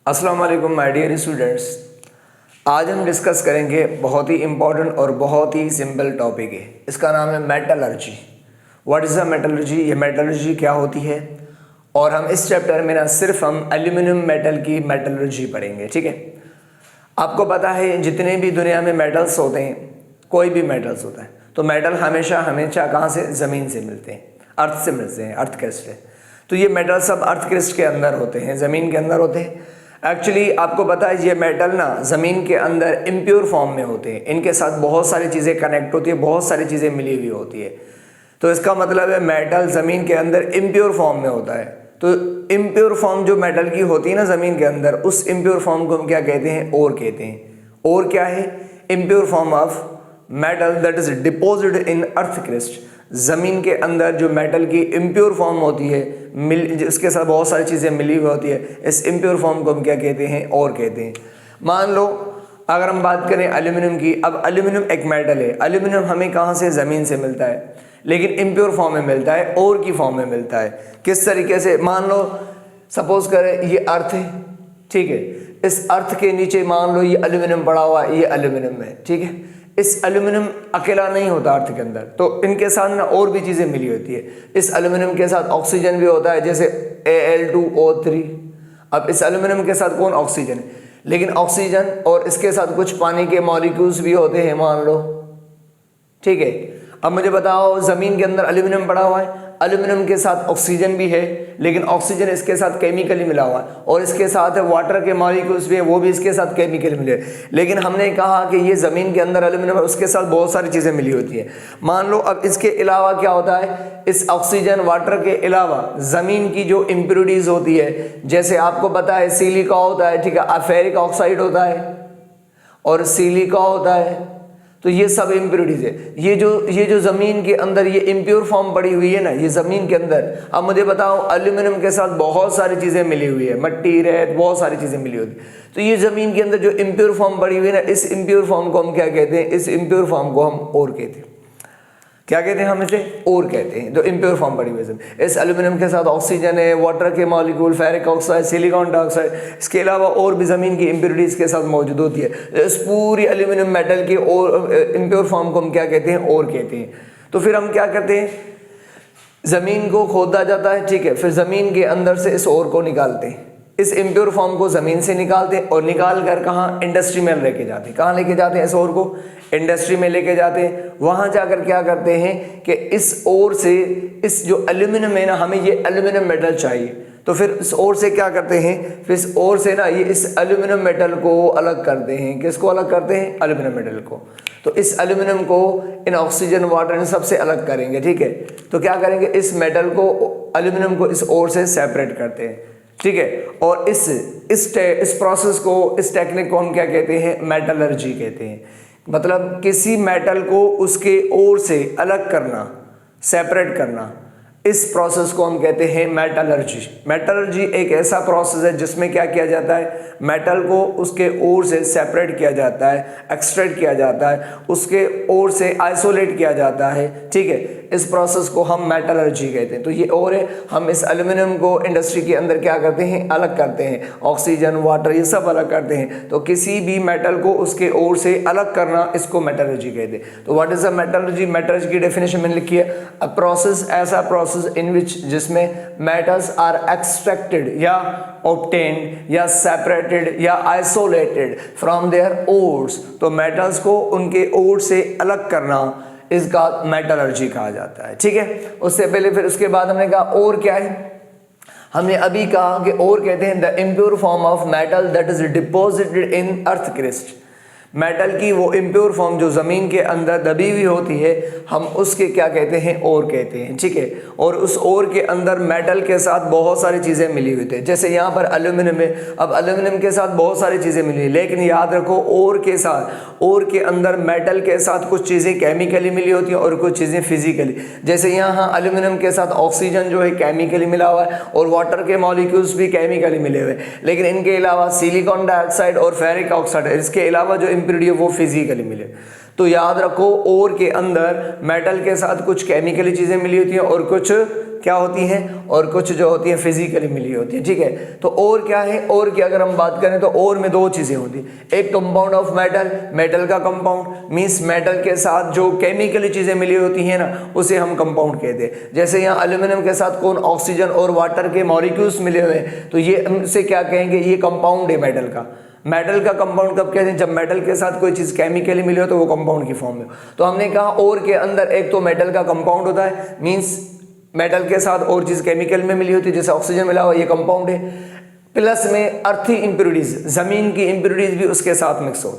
अस्सलाम वालेकुम my dear students. आज हम डिस्कस करेंगे बहुत ही इम्पोर्टेंट और बहुत ही सिंपल टॉपिक है। इसका नाम है metallurgy. What is the metallurgy? ये मेटलर्जी क्या होती है? और हम इस चैप्टर में ना सिर्फ हम एल्यूमिनियम मेटल की मेटलर्जी पढ़ेंगे, ठीक है। आपको पता है जितने भी दुनिया में मेटल्स होते हैं, कोई भी मेटल्स होता है तो मेटल हमेशा हमेशा कहाँ से? ज़मीन से मिलते हैं, अर्थ से मिलते हैं, अर्थ क्रिस्ट से। तो ये मेटल सब अर्थ क्रिस्ट के अंदर होते हैं, ज़मीन के अंदर होते हैं। एक्चुअली आपको पता है ये मेटल ना ज़मीन के अंदर इम्प्योर फॉर्म में होते हैं, इनके साथ बहुत सारी चीज़ें कनेक्ट होती है, बहुत सारी चीज़ें मिली हुई होती है। तो इसका मतलब है मेटल ज़मीन के अंदर इम्प्योर फॉर्म में होता है। तो इम्प्योर फॉर्म जो मेटल की होती है ना ज़मीन के अंदर, उस इम्प्योर फॉर्म को हम क्या कहते हैं? ओर कहते हैं। ओर क्या है? Impure form of metal that is deposited in earth crust. ज़मीन के अंदर जो मेटल की इम्प्योर फॉर्म होती है, जिसके साथ बहुत सारी चीज़ें मिली हुई होती है, इस इम्प्योर फॉर्म को हम क्या कहते हैं? और कहते हैं। मान लो अगर हम बात करें एल्यूमिनियम की, अब एल्यूमिनियम एक मेटल है। एल्यूमिनियम हमें कहाँ से? ज़मीन से मिलता है, लेकिन इम्प्योर फॉर्म में मिलता है, और की फॉर्म में मिलता है। किस तरीके से? मान लो सपोज करें ये अर्थ है, ठीक है। इस अर्थ के नीचे मान लो ये एल्यूमिनियम पड़ा हुआ है, ये एल्यूमिनियम है, ठीक है। इस एल्यूमिनियम अकेला नहीं होता अर्थ के अंदर, तो इनके साथ ना और भी चीज़ें मिली होती है। इस एल्यूमिनियम के साथ ऑक्सीजन भी होता है, जैसे Al2O3। अब इस एल्यूमिनियम के साथ कौन? ऑक्सीजन है, लेकिन ऑक्सीजन और इसके साथ कुछ पानी के मॉलिक्यूल्स भी होते हैं, मान लो, ठीक है। अब मुझे बताओ ज़मीन के अंदर एल्यूमिनियम पड़ा हुआ है, एल्यूमिनियम के साथ ऑक्सीजन भी है, लेकिन ऑक्सीजन इसके साथ केमिकली मिला हुआ है, और इसके साथ है वाटर के मॉलिक्यूल्स भी है, वो भी इसके साथ केमिकली मिले। लेकिन हमने कहा कि ये ज़मीन के अंदर एल्यूमिनियम है, उसके साथ बहुत सारी चीज़ें मिली होती है। मान लो अब इसके अलावा क्या होता है? इस ऑक्सीजन वाटर के अलावा ज़मीन की जो इम्प्योरिटीज़ होती है, जैसे आपको पता है सिलिका होता है, ठीक है, फेरिक ऑक्साइड होता है और सिलिका होता है। तो ये सब इम्प्योरिटीज है। ये जो ज़मीन के अंदर ये इम्प्योर फॉर्म पड़ी हुई है ना, ये ज़मीन के अंदर। अब मुझे बताओ एल्यूमिनियम के साथ बहुत सारी चीज़ें मिली हुई है, मट्टी, रेत, बहुत सारी चीज़ें मिली होती है। तो ये ज़मीन के अंदर जो इम्प्योर फॉर्म पड़ी हुई है ना, इस इम्प्योर फॉर्म को हम क्या कहते हैं? इस इम्प्योर फॉर्म को हम और कहते हैं। क्या कहते हैं? हम इसे और कहते हैं, जो इम्प्योर फॉर्म पड़ी हुई है। इस एल्यूमिनियम के साथ ऑक्सीजन है, वाटर के molecule, ferric oxide, silicon dioxide, इसके अलावा और भी ज़मीन की इम्प्योरिटीज़ के साथ मौजूद होती है। इस पूरी एल्यूमिनियम मेटल की और इम्प्योर फॉर्म को हम क्या कहते हैं? और कहते हैं। तो फिर हम क्या करते हैं? ज़मीन को खोदा जाता है, ठीक है, फिर ज़मीन के अंदर से इस और को निकालते हैं। इस इम्प्योर फॉर्म को ज़मीन से निकालते हैं और निकाल कर कहाँ? इंडस्ट्री में लेके जाते हैं। कहाँ लेके जाते हैं? इस ओर को इंडस्ट्री में लेके जाते हैं। वहाँ जाकर क्या करते हैं कि इस ओर से, इस जो एल्यूमिनियम है ना, हमें ये एल्यूमिनियम मेटल चाहिए, तो फिर इस ओर से क्या करते हैं? फिर इस ओर से ना ये इस एल्यूमिनियम मेटल को अलग करते हैं। किसको अलग करते हैं? एल्यूमिनियम मेटल को। तो इस एल्यूमिनियम को इन ऑक्सीजन, वाटर, इन सबसे अलग करेंगे, ठीक है। तो क्या करेंगे? इस मेटल को, एल्यूमिनियम को इस ओर से सेपरेट करते हैं, ठीक है। और इस प्रोसेस को, इस टेक्निक को हम क्या कहते हैं? मेटलर्जी कहते हैं। मतलब किसी मेटल को उसके ओर से अलग करना, सेपरेट करना, इस प्रोसेस को हम कहते हैं मेटलर्जी। मेटलर्जी एक ऐसा प्रोसेस है जिसमें क्या किया जाता है? मेटल को उसके ओर से सेपरेट किया जाता है, एक्सट्रैक्ट किया जाता है, उसके ओर से आइसोलेट किया जाता है, ठीक है। इस प्रोसेस को हम मेटलर्जी कहते हैं। तो ये और है, हम इस एल्यूमिनियम को इंडस्ट्री के अंदर क्या करते हैं? अलग करते हैं। ऑक्सीजन, वाटर, ये सब अलग करते हैं। तो किसी भी मेटल को उसके ओर से अलग करना, इसको मेटलर्जी कहते हैं। तो what is a metallurgy? Metallurgy की डेफिनेशन मैंने लिखी है, अ प्रोसेस, ऐसा प्रोसेस इन विच, जिसमें मेटल्स आर एक्सट्रैक्टेड या obtained या सेपरेटेड या आइसोलेटेड फ्रॉम देयर ओर्स। तो मेटल्स को उनके ओर से अलग करना, इसका मेटलर्जी कहा जाता है, ठीक है। उससे पहले फिर उसके बाद हमने कहा और क्या है? हमने अभी कहा कि और कहते हैं the impure form of metal that is deposited in earth crust. Metal की वो इम्प्योर फॉर्म जो ज़मीन के अंदर दबी हुई होती है, हम उसके क्या कहते हैं? और कहते हैं, ठीक है। और उस और के अंदर मेटल के साथ बहुत सारी चीज़ें मिली हुई थी, जैसे यहाँ पर एल्यूमिनियम है। अब एल्यूमिनियम के साथ बहुत सारी चीज़ें मिली, लेकिन याद रखो और के साथ, और के अंदर मेटल के साथ कुछ चीज़ें केमिकली मिली होती हैं और कुछ चीज़ें फिजिकली। जैसे यहाँ एल्यूमिनियम के साथ ऑक्सीजन जो है केमिकली मिला हुआ है, और वाटर के मॉलिक्यूल्स भी केमिकली मिले हुए हैं। लेकिन इनके अलावा सिलिकॉन डाइऑक्साइड और फेरिक ऑक्साइड, इसके अलावा जो इम्प्योरिटी है वो फिजिकली मिले। तो याद रखो ओर के अंदर मेटल के साथ कुछ केमिकली चीज़ें मिली होती हैं और कुछ क्या होती हैं, और कुछ जो होती हैं फिजिकली मिली होती है। ठीक है, तो और क्या है, और की अगर हम बात करें तो और में दो चीज़ें होती हैं, एक कंपाउंड ऑफ मेटल, मेटल का कंपाउंड मीन्स मेटल के साथ जो केमिकली चीज़ें मिली होती हैं ना उसे हम कंपाउंड कहते हैं। जैसे यहाँ एल्यूमिनियम के साथ कौन, ऑक्सीजन और वाटर के मॉलिक्यूल्स मिले हुए हैं, तो ये हमसे क्या कहेंगे, ये कंपाउंड है मेटल का। मेटल का कंपाउंड कब कहते हैं, जब मेटल के साथ कोई चीज़ केमिकली मिली हो तो वो कंपाउंड की फॉर्म में। तो हमने कहा और के अंदर एक तो मेटल का कंपाउंड होता है, मीन्स मेटल के साथ और चीज़ केमिकल में मिली होती है, जैसे ऑक्सीजन मिला हुआ, ये कंपाउंड है। प्लस में अर्थी इम्प्योरिटीज, ज़मीन की इम्प्योरिटीज भी उसके साथ मिक्स हो,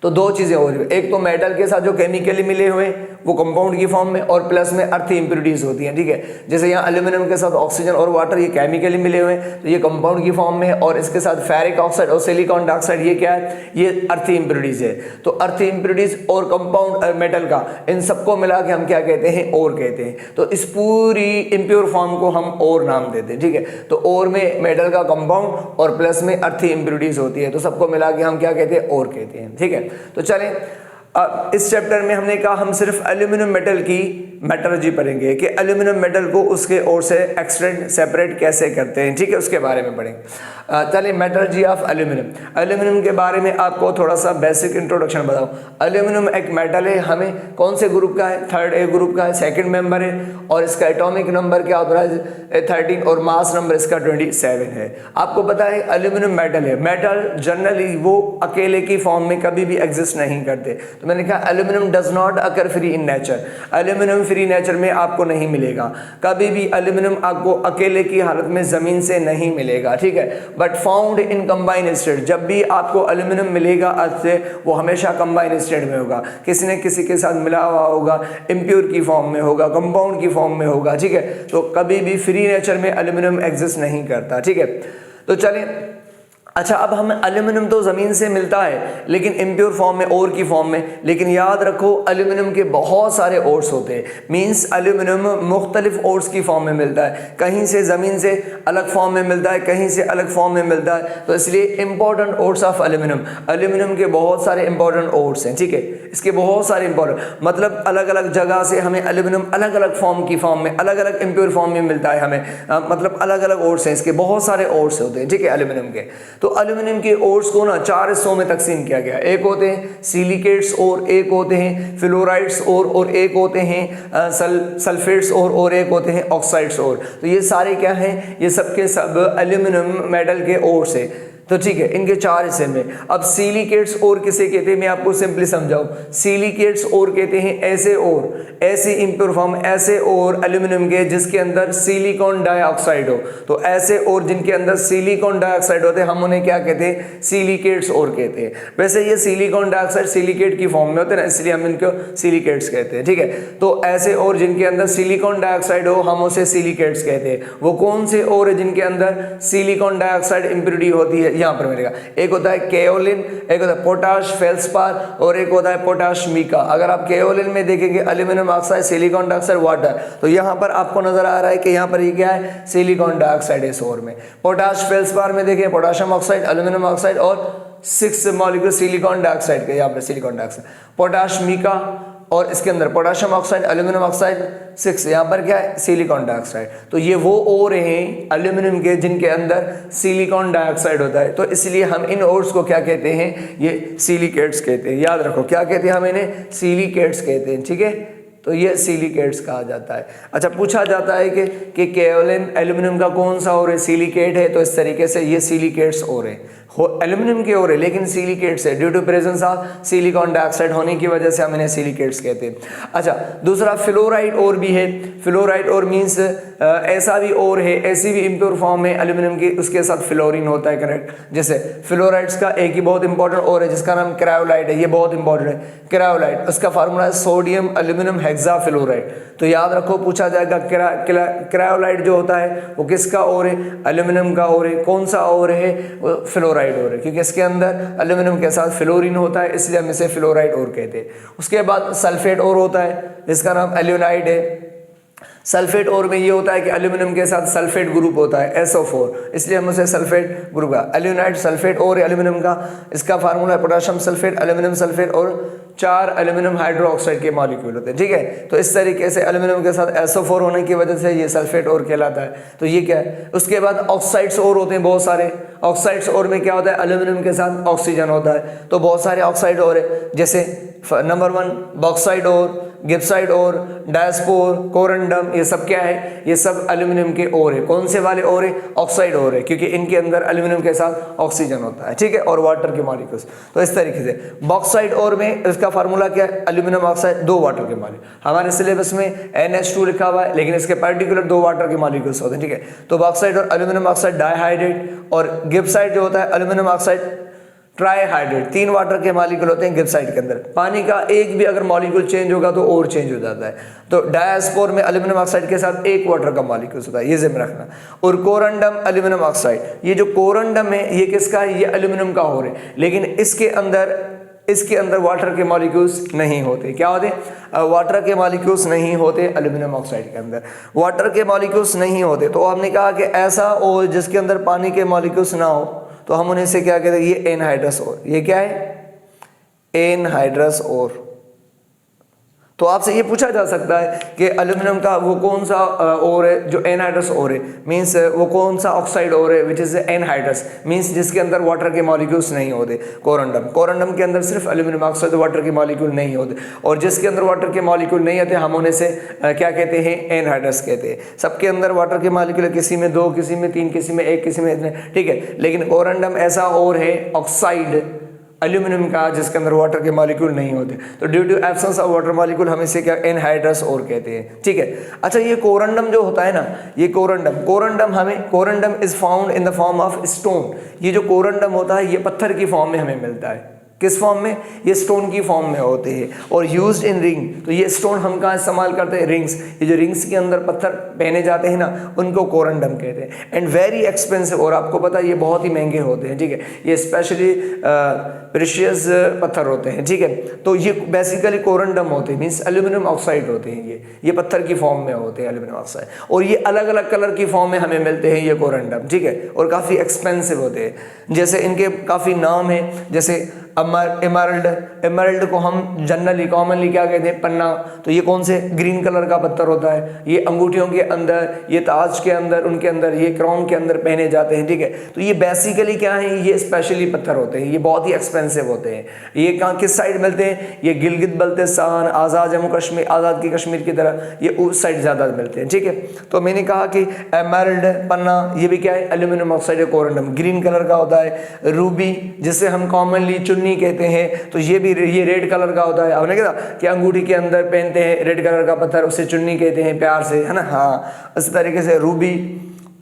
तो दो चीज़ें हो रही है, एक तो मेटल के साथ जो केमिकली मिले हुए वो कंपाउंड की फॉर्म में, और प्लस में अर्थी इम्प्योरिटीज होती हैं। ठीक है, जैसे यहाँ एल्यूमिनियम के साथ ऑक्सीजन और वाटर ये केमिकली मिले हुए हैं तो ये कंपाउंड की फॉर्म में है, और इसके साथ फेरिक ऑक्साइड और सिलिकॉन डाइऑक्साइड ये क्या है, ये अर्थी इम्प्योरिटीज है। तो अर्थी इम्प्योरिटीज और कंपाउंड मेटल का, इन सबको मिला के हम क्या कहते हैं, ओर कहते हैं। तो इस पूरी इम्प्योर फॉर्म को हम ओर नाम देते हैं। ठीक है, तो ओर में मेटल का कंपाउंड और प्लस में अर्थी इम्प्योरिटीज होती है, तो सबको मिला के हम क्या कहते हैं, ओर कहते हैं। ठीक है, तो चलें अब इस चैप्टर में हमने कहा हम सिर्फ एल्यूमिनियम मेटल की मेटलर्जी पढ़ेंगे कि एल्यूमिनियम मेटल को उसके ओर से एक्सट्रैक्ट सेपरेट कैसे करते हैं। ठीक है, उसके बारे में पढ़ेंगे। चलिए मेटलर्जी ऑफ एल्यूमिनियम, एल्यूमिनियम के बारे में आपको थोड़ा सा बेसिक इंट्रोडक्शन बताओ। एल्यूमिनियम एक मेटल है, हमें कौन से ग्रुप का है, थर्ड ए ग्रुप का है, सेकंड मेंबर है, और इसका एटॉमिक नंबर क्या होता है 13 और मास नंबर इसका 27 है। आपको पता है एल्यूमिनियम मेटल है, मेटल जनरली वो अकेले की फॉर्म में कभी भी एग्जिस्ट नहीं करते। तो मैंने कहा aluminium does not occur free in nature, aluminium free nature में आपको नहीं मिलेगा कभी भी, एल्यूमिनियम आपको अकेले की हालत में जमीन से नहीं मिलेगा। ठीक है, but found in combine state, जब भी आपको एल्यूमिनियम मिलेगा आज से वो हमेशा कंबाइन स्टेट में होगा, किसी न किसी के साथ मिला हुआ होगा, इम्प्योर की फॉर्म में होगा, कंपाउंड की फॉर्म में होगा। ठीक है, तो कभी भी फ्री नेचर में एल्यूमिनियम एग्जिस्ट नहीं करता। ठीक है, तो चलिए अच्छा, अब हमें एल्यूमिनियम तो ज़मीन से मिलता है लेकिन इम्प्योर फॉर्म में, ओर की फॉर्म में, लेकिन याद रखो एल्यूमिनियम के बहुत सारे ओर्स होते हैं, मींस एल्यूमिनियम मुख्तलिफ ओर्स की फॉर्म में मिलता है, कहीं से ज़मीन से अलग फॉर्म में मिलता है, कहीं से अलग फॉर्म में मिलता है। तो इसलिए important ores of aluminium, aluminium के बहुत सारे इंपॉर्टेंट ओर्स हैं। ठीक है, इसके बहुत सारे इंपॉर्टेंट, मतलब अलग अलग जगह से हमें एल्यूमिनियम अलग अलग फॉर्म की फॉर्म में, अलग अलग इम्प्योर फॉर्म में मिलता है हमें, मतलब अलग अलग ओर्स हैं, इसके बहुत सारे ओर्स होते हैं। ठीक है, एल्यूमिनियम के, तो एल्यूमिनियम के ओर्स को ना 4 हिस्सों में तकसीम किया गया, एक होते हैं सिलिकेट्स और, एक होते हैं फ्लोराइड्स और एक होते हैं सल्फेट्स और एक होते हैं ऑक्साइड्स और। तो ये सारे क्या हैं, ये सब के सब एल्यूमिनियम मेटल के ओर्स है। तो ठीक है, इनके 4 हिस्से में। अब सिलिकेट्स और किसे कहते हैं, मैं आपको सिंपली समझाऊं, सिलिकेट्स और कहते हैं ऐसे और, ऐसी इम्प्योर फॉर्म, ऐसे और एल्यूमिनियम के जिसके अंदर सिलिकॉन डाइऑक्साइड हो। तो ऐसे और जिनके अंदर सिलिकॉन डाइऑक्साइड होते हैं हम उन्हें क्या कहते हैं, सिलिकेट्स और कहते हैं। वैसे ये सिलिकॉन डाइऑक्साइड सिलिकेट की फॉर्म में होते हैं ना, इसलिए हम इनको सिलिकेट्स कहते हैं। ठीक है, तो ऐसे और जिनके अंदर सिलिकॉन डाइऑक्साइड हो हम उसे सिलिकेट्स कहते हैं। वो कौन से और है जिनके अंदर सिलिकॉन डाइऑक्साइड इम्प्योरिटी होती है, यहाँ पर मिलेगा, एक होता है केओलिन, एक होता है पोटाश फेल्सपार और एक होता है पोटाश मीका। अगर आप केओलिन में देखेंगे aluminium oxide, silicon dioxide, water, तो यहाँ पर आपको नजर आ रहा है कि यहाँ पर ये क्या है, सिलिकॉन डाइऑक्साइड है सोर में। पोटाश फेल्सपार में देखें पोटाशियम ऑक्साइड, एल्यूमिनियम ऑक्साइड और 6 मॉलिक्यूल सिलिकॉन डाइऑक्साइड के, यहाँ पर सिलिकॉन डाइऑक्साइड। पोटाश मीका और इसके अंदर पोटाशियम ऑक्साइड, एल्यूमिनियम ऑक्साइड 6, यहाँ पर क्या है, सिलिकॉन डाइऑक्साइड। तो ये वो ओर हैं एल्यूमिनियम के जिनके अंदर सिलिकॉन डाइऑक्साइड होता है, तो इसलिए हम इन ओर्स को क्या कहते हैं, ये सिलिकेट्स कहते हैं। याद रखो क्या कहते हैं, हम इन्हें सिलिकेट्स कहते हैं। ठीक है, तो ये सिलिकेट्स कहा जाता है। अच्छा, पूछा जाता है कि केओलिन एल्यूमिनियम का कौन सा ओर है, सिलिकेट है, तो इस तरीके से ये सिलिकेट्स ओर है, एल्यूमिनियम की ओर है लेकिन सिलिकेट्स है, due to presence of silicon dioxide होने की वजह से हम इन्हें सिलिकेट्स कहते हैं। अच्छा, दूसरा फ्लोराइड ओर भी है। फ्लोराइड ओर मीन्स ऐसा भी ओर है, ऐसी भी इम्प्योर फॉर्म है एल्यूमिनियम की, उसके साथ फ्लोरीन होता है, करेक्ट। जैसे फ्लोराइड्स का एक ही बहुत इंपॉर्टेंट ओर है जिसका नाम क्रायोलाइट है, ये बहुत इंपॉर्टेंट है, क्रायोलाइट, उसका फार्मूला है सोडियम एल्यूमिनियम हेक्साफ्लोराइड। तो याद रखो पूछा जाएगा क्रायोलाइट जो होता है वो किसका ओर है, एल्यूमिनियम का ओर है। कौन सा ओर है, वो फ्लोराइड ओर है, क्योंकि इसके अंदर एल्यूमिनियम के साथ फ्लोरीन होता है, इसलिए हम इसे फ्लोराइड ओर कहते हैं। उसके बाद सल्फेट ओर होता है जिसका नाम एल्यूनाइड है। सल्फेट और में ये होता है कि एल्यूमिनियम के साथ सल्फेट ग्रुप होता है SO4, इसलिए हम उसे सल्फेट ग्रुप का एल्यूनाइट सल्फेट और एल्यूमिनियम का इसका फार्मूला है पोटेशियम सल्फेट, एल्यूमिनियम सल्फेट और 4 एल्यूमिनियम हाइड्रोक्साइड के मॉलिक्यूल होते हैं। ठीक है, तो इस तरीके से एल्यूमिनियम के साथ SO4 होने की वजह से ये सल्फेट और कहलाता है। तो ये क्या है, उसके बाद ऑक्साइड्स और होते हैं बहुत सारे। ऑक्साइड्स और में क्या होता है, एल्यूमिनियम के साथ ऑक्सीजन होता है, तो बहुत सारे ऑक्साइड और है, जैसे नंबर 1 बॉक्साइड और, गिब्साइड और, डायस्पोर, कोरंडम, ये सब क्या है, ये सब एल्यूमिनियम के ओर है। कौन से वाले ओर है, ऑक्साइड ओर है, क्योंकि इनके अंदर एल्यूमिनियम के साथ ऑक्सीजन होता है। ठीक है, और वाटर के मॉलिक्यूल्स। तो इस तरीके से बॉक्साइड ओर में इसका फार्मूला क्या है, एल्यूमिनियम ऑक्साइड 2 वाटर के मॉलिक्यूल। हमारे सिलेबस में NH2 लिखा हुआ है, लेकिन इसके पर्टिकुलर 2 वाटर के मॉलिक्यूल्स होते हैं। ठीक है, तो बॉक्साइड और एल्यूमिनियम ऑक्साइड डाइहाइड्रेट, और गिब्साइड जो होता है एल्यूमिनियम ऑक्साइड ट्राईहाइड्रेट, 3 वाटर के मॉलिक्यूल होते हैं गिब्साइड के अंदर। पानी का एक भी अगर मॉलिक्यूल चेंज होगा तो और चेंज हो जाता है। तो डायस्पोर में एल्यूमिनियम ऑक्साइड के साथ 1 वाटर का मॉलिक्यूल होता है, ये ज़हन में रखना। और कोरंडम एल्यूमिनियम ऑक्साइड, ये जो कोरंडम है ये किसका है, ये एल्यूमिनियम का हो रहा है, लेकिन इसके अंदर वाटर के मॉलिक्यूल्स नहीं होते। क्या होते, वाटर के मॉलिक्यूल्स नहीं होते एल्यूमिनियम ऑक्साइड के अंदर, वाटर के मॉलिक्यूल्स नहीं होते। तो हमने कहा कि ऐसा और जिसके अंदर पानी के मॉलिक्यूल्स ना हो तो हम उन्हें से क्या कहते हैं, ये एनहाइड्रस ओर। ये क्या है, एनहाइड्रस ओर। तो आपसे ये पूछा जा सकता है कि एल्यूमिनियम का वो कौन सा ओर है जो एनहाइड्रस ओर है, मींस वो कौन सा ऑक्साइड ओर है विच इज एनहाइड्रस, मींस जिसके अंदर वाटर के मॉलिक्यूल्स नहीं होते। कोरंडम के अंदर सिर्फ एल्यूमिनियम ऑक्साइड वाटर के मॉलिक्यूल नहीं होते, और जिसके अंदर वाटर के मॉलिक्यूल नहीं होते हम उन्हें से क्या कहते हैं, एनहाइड्रस कहते हैं। सबके अंदर वाटर के मॉलिक्यूल, किसी में 2, किसी में 3, किसी में 1, किसी में इतने। ठीक है, लेकिन कोरंडम ऐसा और है ऑक्साइड एल्यूमिनियम का जिसके अंदर वाटर के मॉलिक्यूल नहीं होते। तो due to absence of water molecule हम इसे क्या एनहाइड्रस और कहते हैं। ठीक है, अच्छा ये कोरंडम जो होता है ना, ये corundum is found in the form of stone. ये जो कोरंडम होता है ये पत्थर की फॉर्म में हमें मिलता है। किस फॉर्म में, ये स्टोन की फॉर्म में होते हैं, और यूज्ड इन रिंग। तो ये स्टोन हम कहाँ इस्तेमाल करते हैं, रिंग्स। ये जो रिंग्स के अंदर पत्थर पहने जाते हैं ना, उनको कोरंडम कहते हैं। एंड वेरी एक्सपेंसिव, और आपको पता है ये बहुत ही महंगे होते हैं। ठीक है, ये स्पेशली प्रेशियस पत्थर होते हैं। ठीक है, तो ये बेसिकली कोरंडम होते हैं, मीन्स एल्यूमिनियम ऑक्साइड होते हैं। ये पत्थर की फॉर्म में होते हैं एल्यूमिनियम ऑक्साइड, और ये अलग अलग कलर की फॉर्म में हमें मिलते हैं ये कोरंडम। ठीक है, और काफ़ी एक्सपेंसिव होते हैं। जैसे इनके काफ़ी नाम है, जैसे एमरल्ड को हम जनरली कॉमनली क्या कहते हैं, पन्ना। तो ये कौन से, ग्रीन कलर का पत्थर होता है। ये अंगूठियों के अंदर, ये ताज के अंदर, उनके अंदर, ये क्राउन के अंदर पहने जाते हैं। ठीक है, तो ये बेसिकली क्या है, ये स्पेशली पत्थर होते हैं, ये बहुत ही एक्सपेंसिव होते हैं। ये कहाँ किस साइड मिलते हैं, ये गिलगित बल्तिस्तान, आज़ाद जम्मू कश्मीर, आज़ाद की कश्मीर की तरह ये उस साइड ज़्यादा मिलते हैं। ठीक है, तो मैंने कहा कि एमरल्ड, पन्ना, ये भी क्या है, aluminium oxide corundum, green colour का होता है। रूबी जिसे हम कॉमनली चुन्नी कहते हैं, तो ये भी ये रेड कलर का होता है। आपने कहा कि अंगूठी के अंदर पहनते हैं रेड कलर का पत्थर, उसे चुन्नी कहते हैं प्यार से, है ना। हाँ, इस तरीके से रूबी।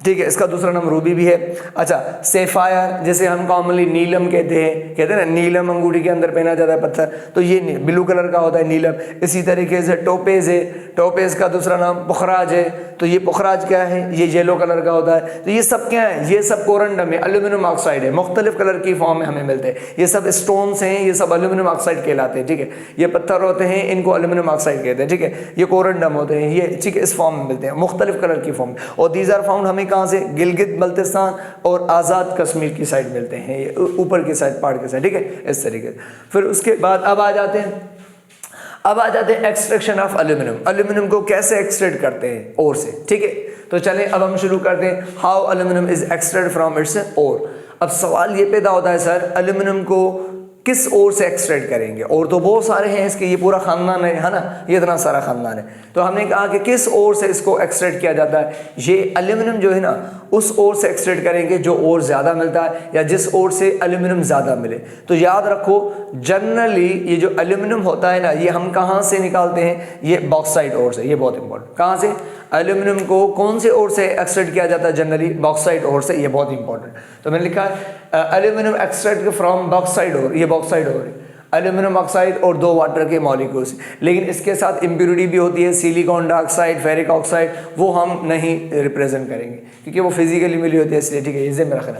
ठीक है, इसका दूसरा नाम रूबी भी है। अच्छा, सेफायर जिसे हम कॉमनली नीलम कहते हैं ना, नीलम अंगूठी के अंदर पहना जाता है पत्थर, तो ये ब्लू कलर का होता है नीलम। इसी तरीके से टोपेज है, टोपेज का दूसरा नाम पुखराज है, तो ये पुखराज क्या है, ये येलो कलर का होता है। तो ये सब क्या है, ये सब कोरंडम है, एल्यूमिनियम ऑक्साइड है, मुख्तलिफ कलर की फॉर्म में हमें मिलते हैं। ये सब स्टोन्स हैं, ये सब एल्यूमिनियम ऑक्साइड कहलाते हैं। ठीक है, ये पत्थर होते हैं, इनको एल्यूमिनियम ऑक्साइड कहते हैं। ठीक है, ये कोरंडम होते हैं, ये ठीक है इस फॉर्म में मिलते हैं, मुख्तलिफ कलर की फॉर्म। और दीज आर फाउंड हमें कहाँ से, गिलगित बल्तिस्तान और आज़ाद कश्मीर की साइड मिलते हैं, ये ऊपर की साइड, पहाड़ की साइड। ठीक है, इस तरीके से। फिर उसके बाद अब आ जाते हैं एक्सट्रैक्शन ऑफ एल्यूमिनियम। एल्यूमिनियम को कैसे एक्सट्रैक्ट करते हैं ओर से। ठीक है, तो चलें अब हम शुरू करते हैं, how aluminium is extract from its ore. अब सवाल ये पैदा होता है, सर एल्यूमिनियम को किस ओर से एक्सट्रैक्ट करेंगे, और तो बहुत सारे हैं इसके, ये पूरा खानदान है ना, ये इतना सारा खानदान है। तो हमने कहा कि किस ओर से इसको एक्सट्रैक्ट किया जाता है, ये एल्यूमिनियम जो है ना उस ओर से एक्सट्रैक्ट करेंगे जो ओर ज़्यादा मिलता है, या जिस ओर से एल्यूमिनियम ज़्यादा मिले। तो याद रखो, जनरली ये जो एल्यूमिनियम होता है ना, ये हम कहाँ से निकालते हैं, ये बॉक्साइट ओर से। ये बहुत इंपॉर्टेंट, कहाँ से, एल्यूमिनियम को कौन से ओर से एक्सट्रैक्ट किया जाता है, जनरली बॉक्साइट ओर से। ये बहुत इंपॉर्टेंट, तो मैंने लिखा है aluminium extract from bauxite ore, ये बॉक्साइट ओर है, एल्यूमिनियम ऑक्साइड और 2 वाटर के मॉलिक्यूल्स। लेकिन इसके साथ इम्प्योरिटी भी होती है, सिलिकॉन डाइऑक्साइड, फेरिक ऑक्साइड, वो हम नहीं रिप्रेजेंट करेंगे क्योंकि वो फिजिकली मिली होती है, इसलिए। ठीक है, इसे में रखना।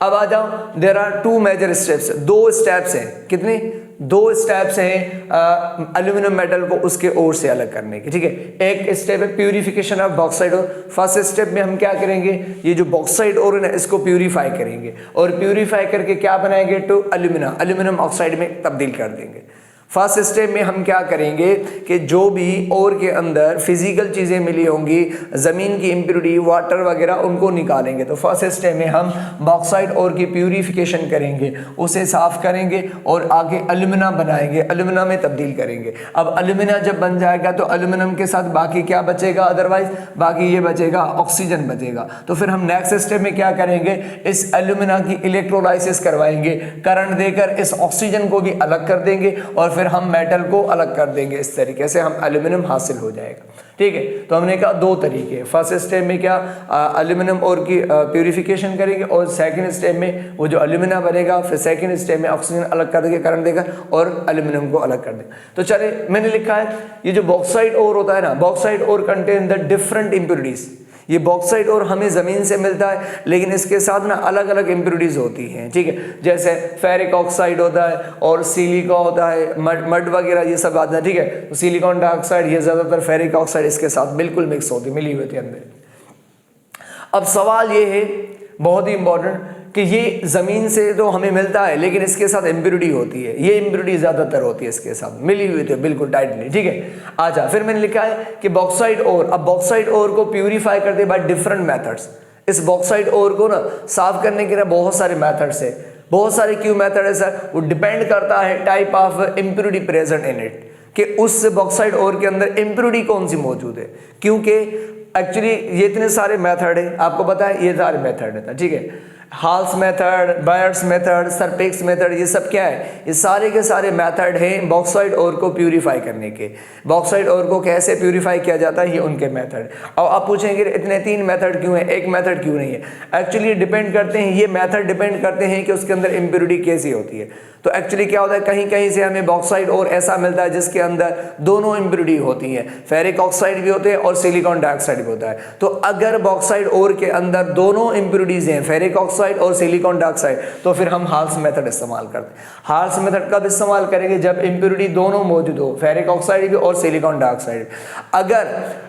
अब आ जाओ, there are 2 major steps, 2 steps हैं। कितने, दो स्टेप्स हैं एल्यूमिनियम मेटल को उसके ओर से अलग करने के, ठीक है। एक स्टेप है purification of bauxite ore. First step में हम क्या करेंगे, ये जो बॉक्साइड ओर है ना इसको प्यूरिफाई करेंगे और प्यूरिफाई करके क्या बनाएंगे, टू एल्यूमिनियम ऑक्साइड में तब्दील कर देंगे। फर्स्ट स्टेप में हम क्या करेंगे कि जो भी ओर के अंदर फिजिकल चीज़ें मिली होंगी, ज़मीन की इम्प्योरिटी, वाटर वगैरह, उनको निकालेंगे। तो फर्स्ट स्टेप में हम बॉक्साइड ओर की प्यूरिफिकेशन करेंगे, उसे साफ करेंगे और आगे एल्यूमिना बनाएंगे, एल्यूमिना में तब्दील करेंगे। अब एल्यूमिना जब बन जाएगा तो एल्यूमिनियम के साथ बाकी क्या बचेगा, अदरवाइज बाकी ये बचेगा ऑक्सीजन बचेगा। तो फिर हम नेक्स्ट स्टेप में क्या करेंगे, इस एल्यूमिना की इलेक्ट्रोलाइसिस करवाएंगे, करंट देकर इस ऑक्सीजन को भी अलग कर देंगे और फिर हम मेटल को अलग कर देंगे। इस तरीके से हम एल्यूमिनियम हासिल हो जाएगा, ठीक है। तो हमने कहा दो तरीके, फर्स्ट स्टेप में क्या एल्यूमिनियम और की प्यूरिफिकेशन करेंगे और सेकंड स्टेप में वो जो एल्यूमिना बनेगा, फिर सेकंड स्टेप में ऑक्सीजन अलग कर देंगे, करंट देगा और एल्यूमिनियम को अलग कर देंगे। तो चले, मैंने लिखा है ये जो बॉक्साइड ओर होता है ना, bauxite ore contain the different impurities. ये बॉक्साइट और हमें ज़मीन से मिलता है, लेकिन इसके साथ ना अलग अलग इम्प्योरिटीज होती हैं, ठीक है। जैसे फेरिक ऑक्साइड होता है और सिलिका होता है, मड वगैरह ये सब आता है, ठीक है। तो सिलिकॉन डाइऑक्साइड ये ज़्यादातर फेरिक ऑक्साइड इसके साथ बिल्कुल मिक्स होती, मिली हुई थी अंदर। अब सवाल ये है बहुत ही इंपॉर्टेंट कि ये ज़मीन से तो हमें मिलता है, लेकिन इसके साथ इम्प्योरिटी होती है, ये इम्प्योरिटी ज़्यादातर होती है इसके साथ मिली हुई थी बिल्कुल टाइटली, ठीक है। अच्छा, फिर मैंने लिखा है कि बॉक्साइड ओर, अब बॉक्साइड ओर को प्यूरिफाई करते हैं बाय डिफरेंट मेथड्स। इस बॉक्साइड ओर को ना साफ करने के लिए बहुत सारे मेथड्स है, बहुत सारे क्यों मेथड है सर, वो डिपेंड करता है type of impurity present in it, कि उस बॉक्साइड ओर के अंदर इम्प्योरिटी कौन सी मौजूद है। क्योंकि एक्चुअली ये इतने सारे मेथड है, आपको पता है ये सारे मेथड है, ठीक है। हाल्स मेथड, बायर्स मेथड, सरपेक्स मेथड, ये सब क्या है, ये सारे के सारे मेथड हैं बॉक्साइड ओर को प्यूरिफाई करने के। बॉक्साइड ओर को कैसे प्यूरिफाई किया जाता है, ये उनके मेथड। और आप पूछेंगे इतने तीन मेथड क्यों है, एक मेथड क्यों नहीं है। एक्चुअली डिपेंड करते हैं, ये मेथड डिपेंड करते हैं कि उसके अंदर इम्प्योरिटी कैसी होती है। तो एक्चुअली क्या होता है, कहीं कहीं से हमें बॉक्साइड और ऐसा मिलता है जिसके अंदर दोनों इम्प्योरिटी होती हैं, फेरिक ऑक्साइड भी होते हैं और सिलिकॉन डाइऑक्साइड भी होता है। तो अगर बॉक्साइड ओर के अंदर दोनों इम्प्योरिटीज हैं, फेरिक ऑक्साइड और सिलिकॉन डाइऑक्साइड, तो फिर हम हाल्स मेथड इस्तेमाल करते हैं। हाल्स मेथड कब इस्तेमाल करेंगे, जब इम्प्योरिटी दोनों मौजूद हो, फेरिक ऑक्साइड भी और सिलिकॉन डाइऑक्साइड।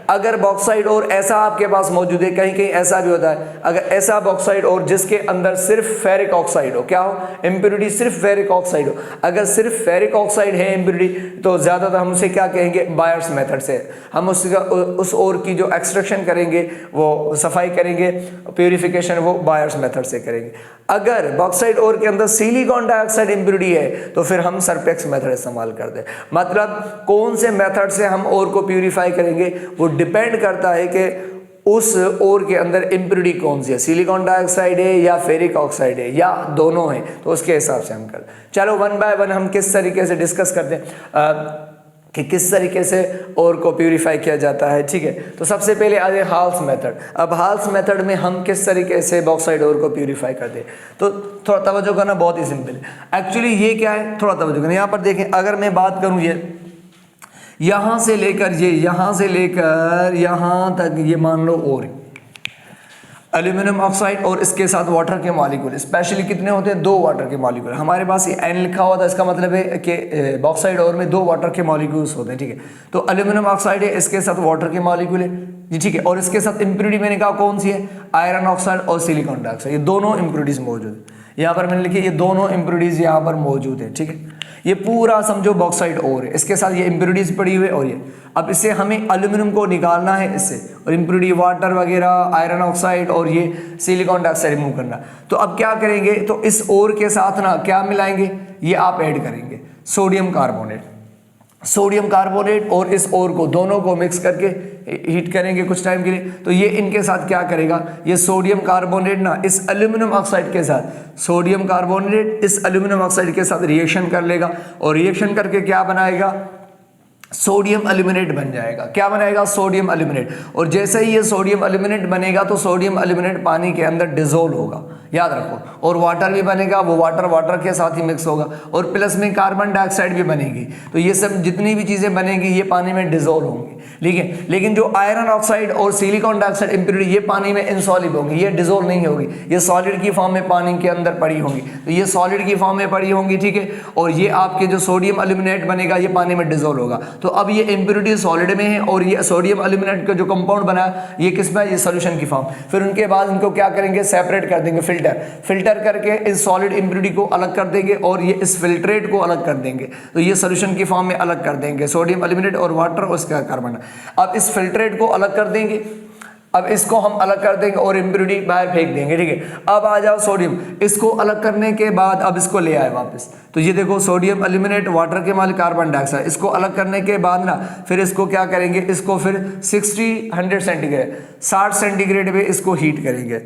अगर बॉक्साइड और ऐसा आपके पास मौजूद है, कहीं कहीं ऐसा भी होता है, अगर ऐसा बॉक्साइड और जिसके अंदर सिर्फ फेरिक ऑक्साइड हो, क्या हो, इम्प्योरिटी सिर्फ फेरिक ऑक्साइड हो, अगर सिर्फ फेरिक ऑक्साइड है इम्प्योरिटी, तो ज्यादातर हम उसे क्या कहेंगे, बायर्स मेथड से हम उस ओर की जो एक्सट्रैक्शन करेंगे, वो सफाई करेंगे, प्यूरिफिकेशन वो बायर्स मेथड से करेंगे। अगर बॉक्साइड ओर के अंदर सिलिकॉन डाइऑक्साइड इम्प्योरिटी है, तो फिर हम सरपेक्स मेथड इस्तेमाल करते हैं। मतलब कौन से मेथड से हम ओर को प्यूरिफाई करेंगे वो डिपेंड करता है कि उस ओर के अंदर इम्प्योरिटी कौन सी है, सिलिकॉन डाइऑक्साइड है या फेरिक ऑक्साइड है या दोनों है, तो उसके हिसाब से हम करते हैं। चलो वन बाय वन हम किस तरीके से डिस्कस करते हैं कि किस तरीके से ओर को प्यूरिफाई किया जाता है, ठीक है। तो सबसे पहले आ जाए हाल्स मेथड। अब हाल्स मेथड में हम किस तरीके से बॉक्साइड ओर को प्यूरिफाई करते हैं, तो थोड़ा तवज्जो करना बहुत ही सिंपल है। एक्चुअली ये क्या है, थोड़ा तवज्जो करना। यहाँ पर देखें, अगर मैं बात करूँ ये यहाँ से लेकर ये, यहाँ से लेकर यहाँ तक, ये मान लो ओर एल्यूमिनियम ऑक्साइड और इसके साथ वाटर के मॉलिक्यूल, स्पेशली कितने होते हैं, 2 वाटर के मॉलिक्यूल। हमारे पास ये N लिखा हुआ था, इसका मतलब है कि बॉक्साइड और में 2 वाटर के मॉलिक्यूल्स होते हैं, ठीक है। तो एल्यूमिनियम ऑक्साइड है, इसके साथ वाटर के मॉलिक्यूल है जी, ठीक है। और इसके साथ इम्प्योरिटी मैंने कहा कौन सी है, आयरन ऑक्साइड और सिलिकॉन डाइऑक्साइड, ये दोनों इम्प्योरिटीज मौजूद है। यहाँ पर मैंने लिखी ये दोनों इम्प्योरिटीज यहाँ पर मौजूद है, ठीक है। ये पूरा समझो बॉक्साइड ओर है, इसके साथ ये इम्प्योरिटीज पड़ी हुई है और ये, अब इससे हमें एल्यूमिनियम को निकालना है इससे, और इम्प्योरिटी वाटर वगैरह, आयरन ऑक्साइड और ये सिलिकॉन डाइऑक्साइड रिमूव करना। तो अब क्या करेंगे, तो इस ओर के साथ ना क्या मिलाएंगे, ये आप ऐड करेंगे सोडियम कार्बोनेट, सोडियम कार्बोनेट और इस ओर को दोनों को मिक्स करके हीट करेंगे कुछ टाइम के लिए। तो ये इनके साथ क्या करेगा, ये सोडियम कार्बोनेट ना इस एल्यूमिनियम ऑक्साइड के साथ, सोडियम कार्बोनेट इस एल्यूमिनियम ऑक्साइड के साथ रिएक्शन कर लेगा और रिएक्शन करके क्या बनाएगा, सोडियम एल्यूमिनेट बन जाएगा। क्या बनाएगा? Sodium aluminate. और जैसे ही ये सोडियम एल्यूमिनेट बनेगा तो सोडियम एल्यूमिनेट पानी के अंदर डिसोल्व होगा, याद रखो। और वाटर भी बनेगा, वो वाटर के साथ ही मिक्स होगा। और प्लस में कार्बन डाइऑक्साइड भी बनेगी। तो ये सब जितनी भी चीज़ें बनेंगी ये पानी में डिसोल्व होंगी। लेकिन जो आयरन ऑक्साइड और सिलिकॉन डाइऑक्साइड इम्प्योरिटी ये पानी में इनसॉल्युबल होंगी, ये डिसोल्व नहीं होगी, ये सॉलिड की फॉर्म में पानी के अंदर पड़ी होंगी। तो ये सॉलिड की फॉर्म में पड़ी होंगी, ठीक है। और ये आपके जो सोडियम एल्यूमिनेट बनेगा ये पानी में डिसोल्व होगा। तो अब ये इम्प्योरिटी सॉलिड में है और ये सोडियम एल्यूमिनेट का जो कंपाउंड बना ये किस में? ये सोल्यूशन की फॉर्म। फिर उनके बाद इनको क्या करेंगे? सेपरेट कर देंगे, फिल्टर करके इस सॉलिड इम्प्योरिटी को अलग कर देंगे और ये इस फिल्ट्रेट को अलग कर देंगे। तो ये सोल्यूशन की फॉर्म में अलग कर देंगे, सोडियम एल्यूमिनेट और वाटर और उसका कार्बन। अब इस फिल्ट्रेट को अलग कर देंगे, अब इसको हम अलग कर देंगे और इम्प्योरिटी बाहर फेंक देंगे, ठीक है। अब आ जाओ सोडियम, इसको अलग करने के बाद अब इसको ले आए वापस। तो ये देखो सोडियम एल्यूमिनेट, वाटर के मालिक कार्बन डाइऑक्साइड, इसको अलग करने के बाद ना फिर इसको क्या करेंगे? इसको फिर 100 सेंटीग्रेड 60 सेंटीग्रेड पे इसको हीट करेंगे।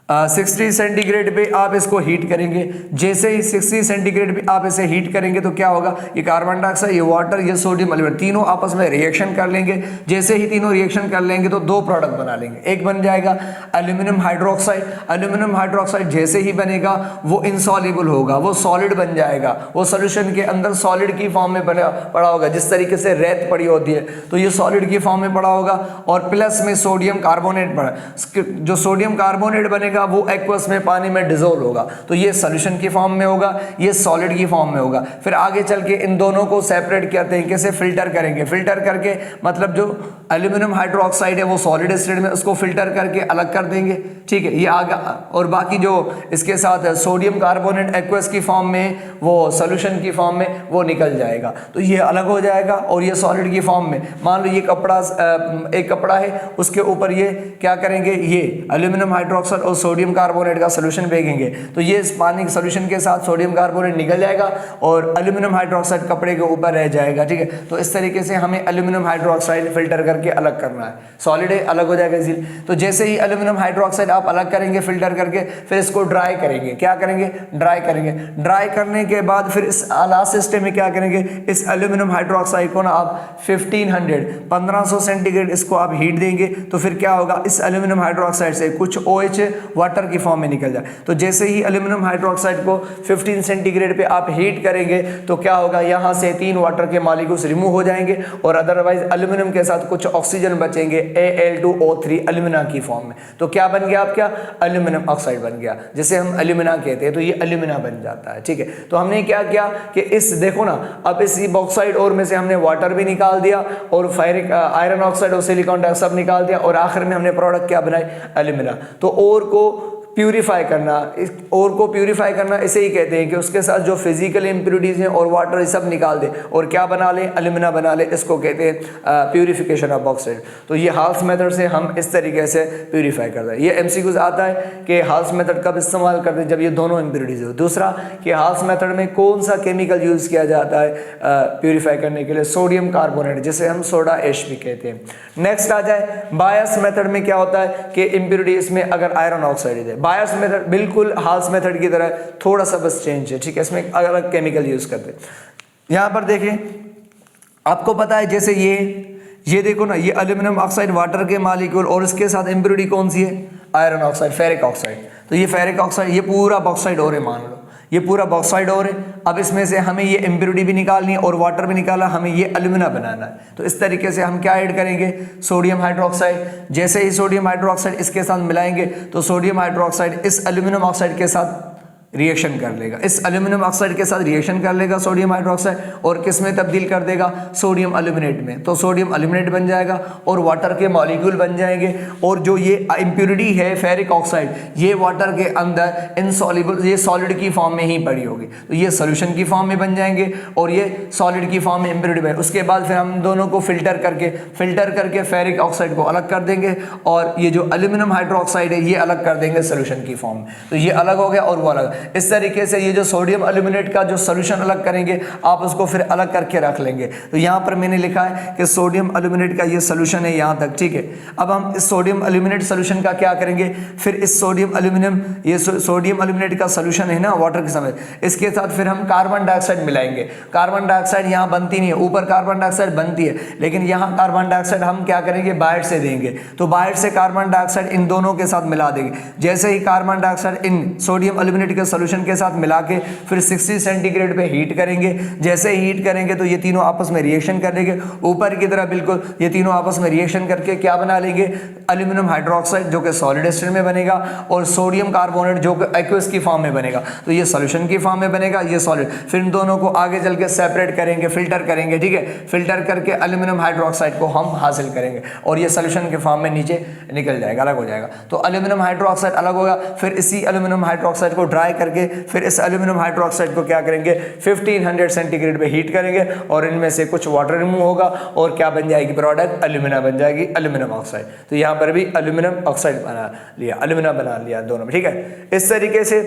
60 सेंटीग्रेड पे आप इसको हीट करेंगे। जैसे ही 60 सेंटीग्रेड पे आप इसे हीट करेंगे तो क्या होगा? ये कार्बन डाइऑक्साइड, ये वाटर, ये सोडियम एल्यूमिनेट तीनों आपस में रिएक्शन कर लेंगे। जैसे ही तीनों रिएक्शन कर लेंगे तो दो प्रोडक्ट बना लेंगे। एक बन जाएगा एल्यूमिनियम हाइड्रोक्साइड। एल्यूमिनियम हाइड्रोक्साइड जैसे ही बनेगा वो इनसॉल्युबल होगा, वो सॉलिड बन जाएगा, वो सोल्यूशन के अंदर सॉलिड की फॉर्म में पड़ा होगा। जिस तरीके से रेत पड़ी होती है तो ये सॉलिड की फॉर्म में पड़ा होगा। और प्लस में सोडियम कार्बोनेट पड़ा, जो सोडियम कार्बोनेट बनेगा वो एक्वस में पानी में डिसोल्व होगा। तो ये सॉल्यूशन की फॉर्म में होगा, ये सॉलिड की फॉर्म में होगा। फिर आगे चल के इन दोनों को सेपरेट करते हैं, कैसे? फिल्टर करेंगे। फिल्टर करके मतलब जो एल्यूमिनियम हाइड्रोक्साइड है वो सॉलिड स्टेट में, उसको फिल्टर करके अलग कर देंगे, ठीक है। ये आगे और बाकी जो इसके साथ सोडियम कार्बोनेट एक्वस की फॉर्म में, वो सॉल्यूशन की फॉर्म में वो निकल जाएगा। तो ये अलग हो जाएगा और ये सॉलिड की फॉर्म में। मान लो ये एक कपड़ा है, उसके ऊपर ये क्या करेंगे? ये एल्यूमिनियम हाइड्रोक्साइड और सोडियम कार्बोनेट का सॉल्यूशन फेंकेंगे तो ये इस पानी के सॉल्यूशन के साथ सोडियम कार्बोनेट निकल जाएगा और एल्यूमिनियम हाइड्रोक्साइड कपड़े के ऊपर रह जाएगा, ठीक है। तो इस तरीके से हमें एल्यूमिनियम हाइड्रोक्साइड फिल्टर करके अलग करना है। सॉलिड है, अलग हो जाएगा इजीली। तो जैसे ही एल्यूमिनियम हाइड्रोक्साइड आप अलग करेंगे फिल्टर करके, फिर इसको ड्राई करेंगे। क्या करेंगे? ड्राई करेंगे। ड्राई करने के बाद फिर इस लास्ट स्टेज में क्या करेंगे? इस एल्यूमिनियम हाइड्रोक्साइड को ना आप 1500 सेंटीग्रेड इसको आप हीट देंगे। तो फिर क्या होगा? इस एल्यूमिनियम हाइड्रोक्साइड से कुछ OH वाटर की फॉर्म में निकल जाए। तो जैसे ही एल्यूमिनियम हाइड्रोक्साइड को 15 सेंटीग्रेड पे आप हीट करेंगे तो क्या होगा? यहाँ से 3 वाटर के मॉलिक्यूल्स रिमूव हो जाएंगे और अदरवाइज एल्यूमिनियम के साथ कुछ ऑक्सीजन बचेंगे, Al2O3 एल्यूमिना की फॉर्म में। तो क्या बन गया? आपका एल्यूमिनियम ऑक्साइड बन गया, जिसे हम एल्यूमिना कहते हैं। तो ये एल्यूमिना बन जाता है, ठीक है। तो हमने क्या किया कि इस देखो ना, अब इस बॉक्साइड और में से हमने वाटर भी निकाल दिया और फेरिक आयरन ऑक्साइड और सिलिकॉन डाइऑक्साइड सब निकाल दिया और आखिर में हमने प्रोडक्ट क्या बनाई? एल्यूमिना। तो ओर को प्यूरिफाई करना, इस ओर को प्यूरिफाई करना इसे ही कहते हैं कि उसके साथ जो फिजिकल इम्प्योरिटीज हैं और वाटर सब निकाल दे और क्या बना ले? एल्यूमिना बना ले। इसको कहते हैं प्यूरिफिकेशन ऑफ बॉक्साइड। तो ये हाल्स मेथड से हम इस तरीके से प्यूरिफाई करते हैं। ये MCQs आता है कि हाल्स मेथड कब इस्तेमाल करते हैं? जब ये दोनों इम्प्योरिटीज हो। दूसरा कि हाल्स मेथड में कौन सा केमिकल यूज़ किया जाता है प्यूरिफाई करने के लिए? सोडियम कार्बोनेट, जिसे हम सोडा ऐश भी कहते हैं। नेक्स्ट आ जाए बायस मेथड में। क्या होता है कि इम्प्योरिटी इसमें अगर आयरन ऑक्साइड है, बायस मेथड बिल्कुल हाल्स मेथड की तरह, थोड़ा सा बस चेंज है, ठीक है। इसमें अलग अलग केमिकल यूज करते हैं। यहां पर देखें, आपको पता है जैसे ये देखो ना, ये एल्यूमिनियम ऑक्साइड वाटर के मॉलिक्यूल और इसके साथ इम्प्योरिटी कौन सी है? Iron oxide, ferric oxide. तो ये फेरिक ऑक्साइड, ये पूरा बॉक्साइड और है, मान लो ये पूरा बॉक्साइड और है। अब इसमें से हमें ये इम्प्योरिटी भी निकालनी है और वाटर भी निकाला, हमें ये एल्यूमिना बनाना है। तो इस तरीके से हम क्या ऐड करेंगे? Sodium hydroxide. जैसे ही सोडियम हाइड्रोक्साइड इसके साथ मिलाएंगे तो सोडियम हाइड्रोक्साइड इस एल्यूमिनियम ऑक्साइड के साथ रिएक्शन कर लेगा, इस एल्यूमिनियम ऑक्साइड के साथ रिएक्शन कर लेगा सोडियम हाइड्रोक्साइड और किस में तब्दील कर देगा? सोडियम एल्यूमिनेट में। तो सोडियम एल्यूमिनेट बन जाएगा और वाटर के मॉलिक्यूल बन जाएंगे। और जो ये इम्प्योरिटी है फेरिक ऑक्साइड, ये वाटर के अंदर इनसॉल्युबल, ये सॉलिड की फॉर्म में ही पड़ी होगी। तो ये सोल्यूशन की फॉर्म में बन जाएंगे और ये सॉलिड की फॉर्म में इम्प्योरिटी बने। उसके बाद फिर हम दोनों को फिल्टर करके फेरिक ऑक्साइड को अलग कर देंगे और ये जो एल्यूमिनियम हाइड्रोक्साइड है ये अलग कर देंगे सोल्यूशन की फॉर्म में। तो ये अलग हो गया और वो अलग। इस तरीके से ये जो सोडियम एल्यूमिनेट का जो सोल्यूशन अलग करेंगे आप उसको फिर अलग करके रख लेंगे। तो यहाँ पर मैंने लिखा है कि सोडियम एल्यूमिनेट का ये सोल्यूशन है यहाँ तक, ठीक है। अब हम इस सोडियम एल्यूमिनेट सोल्यूशन का क्या करेंगे, फिर इस सोडियम एल्यूमिनियम ये सोडियम एल्यूमिनेट का सोल्यूशन है ना वाटर के समय, इसके साथ फिर हम कार्बन डाइऑक्साइड मिलाएंगे। कार्बन डाइऑक्साइड यहाँ बनती नहीं है, ऊपर कार्बन डाइऑक्साइड बनती है, लेकिन यहाँ कार्बन डाइऑक्साइड हम क्या करेंगे, बाहर से देंगे। तो बाहर से कार्बन डाइऑक्साइड इन दोनों के साथ मिला देंगे। जैसे ही carbon dioxide in sodium aluminate के सोल्यूशन के साथ मिला के फिर 60 सेंटीग्रेड पे हीट करेंगे। जैसे ही हीट करेंगे तो ये तीनों आपस में रिएक्शन करेंगे ऊपर की तरह, बिल्कुल ये तीनों आपस में रिएक्शन करके क्या बना लेंगे, एल्यूमिनियम हाइड्रोक्साइड जो कि सॉलिड स्टेट में बनेगा और सोडियम कार्बोनेट जो कि एक्वस की फॉर्म में बनेगा। तो ये सॉल्यूशन की फॉर्म में बनेगा, ये सॉलिड। फिर इन दोनों को आगे चल के सेपरेट करेंगे, फिल्टर करेंगे, ठीक है। फिल्टर करके एल्यूमिनियम हाइड्रोक्साइड को हम हासिल करेंगे और ये सॉल्यूशन के फॉर्म में नीचे निकल जाएगा, अलग हो जाएगा। तो एल्यूमिनियम हाइड्रोक्साइड अलग होगा। फिर इसी एल्यूमिनियम हाइड्रोक्साइड को ड्राई करके फिर इस एल्यूमिनियम हाइड्रोक्साइड को क्या करेंगे, 1500 सेंटीग्रेड पे हीट करेंगे और इनमें से कुछ वाटर रिमूव होगा और क्या बन जाएगी प्रोडक्ट, एल्यूमिना बन जाएगी, एल्यूमिनियम ऑक्साइड। तो यहाँ पर भी एल्यूमिनियम ऑक्साइड बना लिया, एल्यूमिना बना लिया दोनों में, ठीक है। इस तरीके से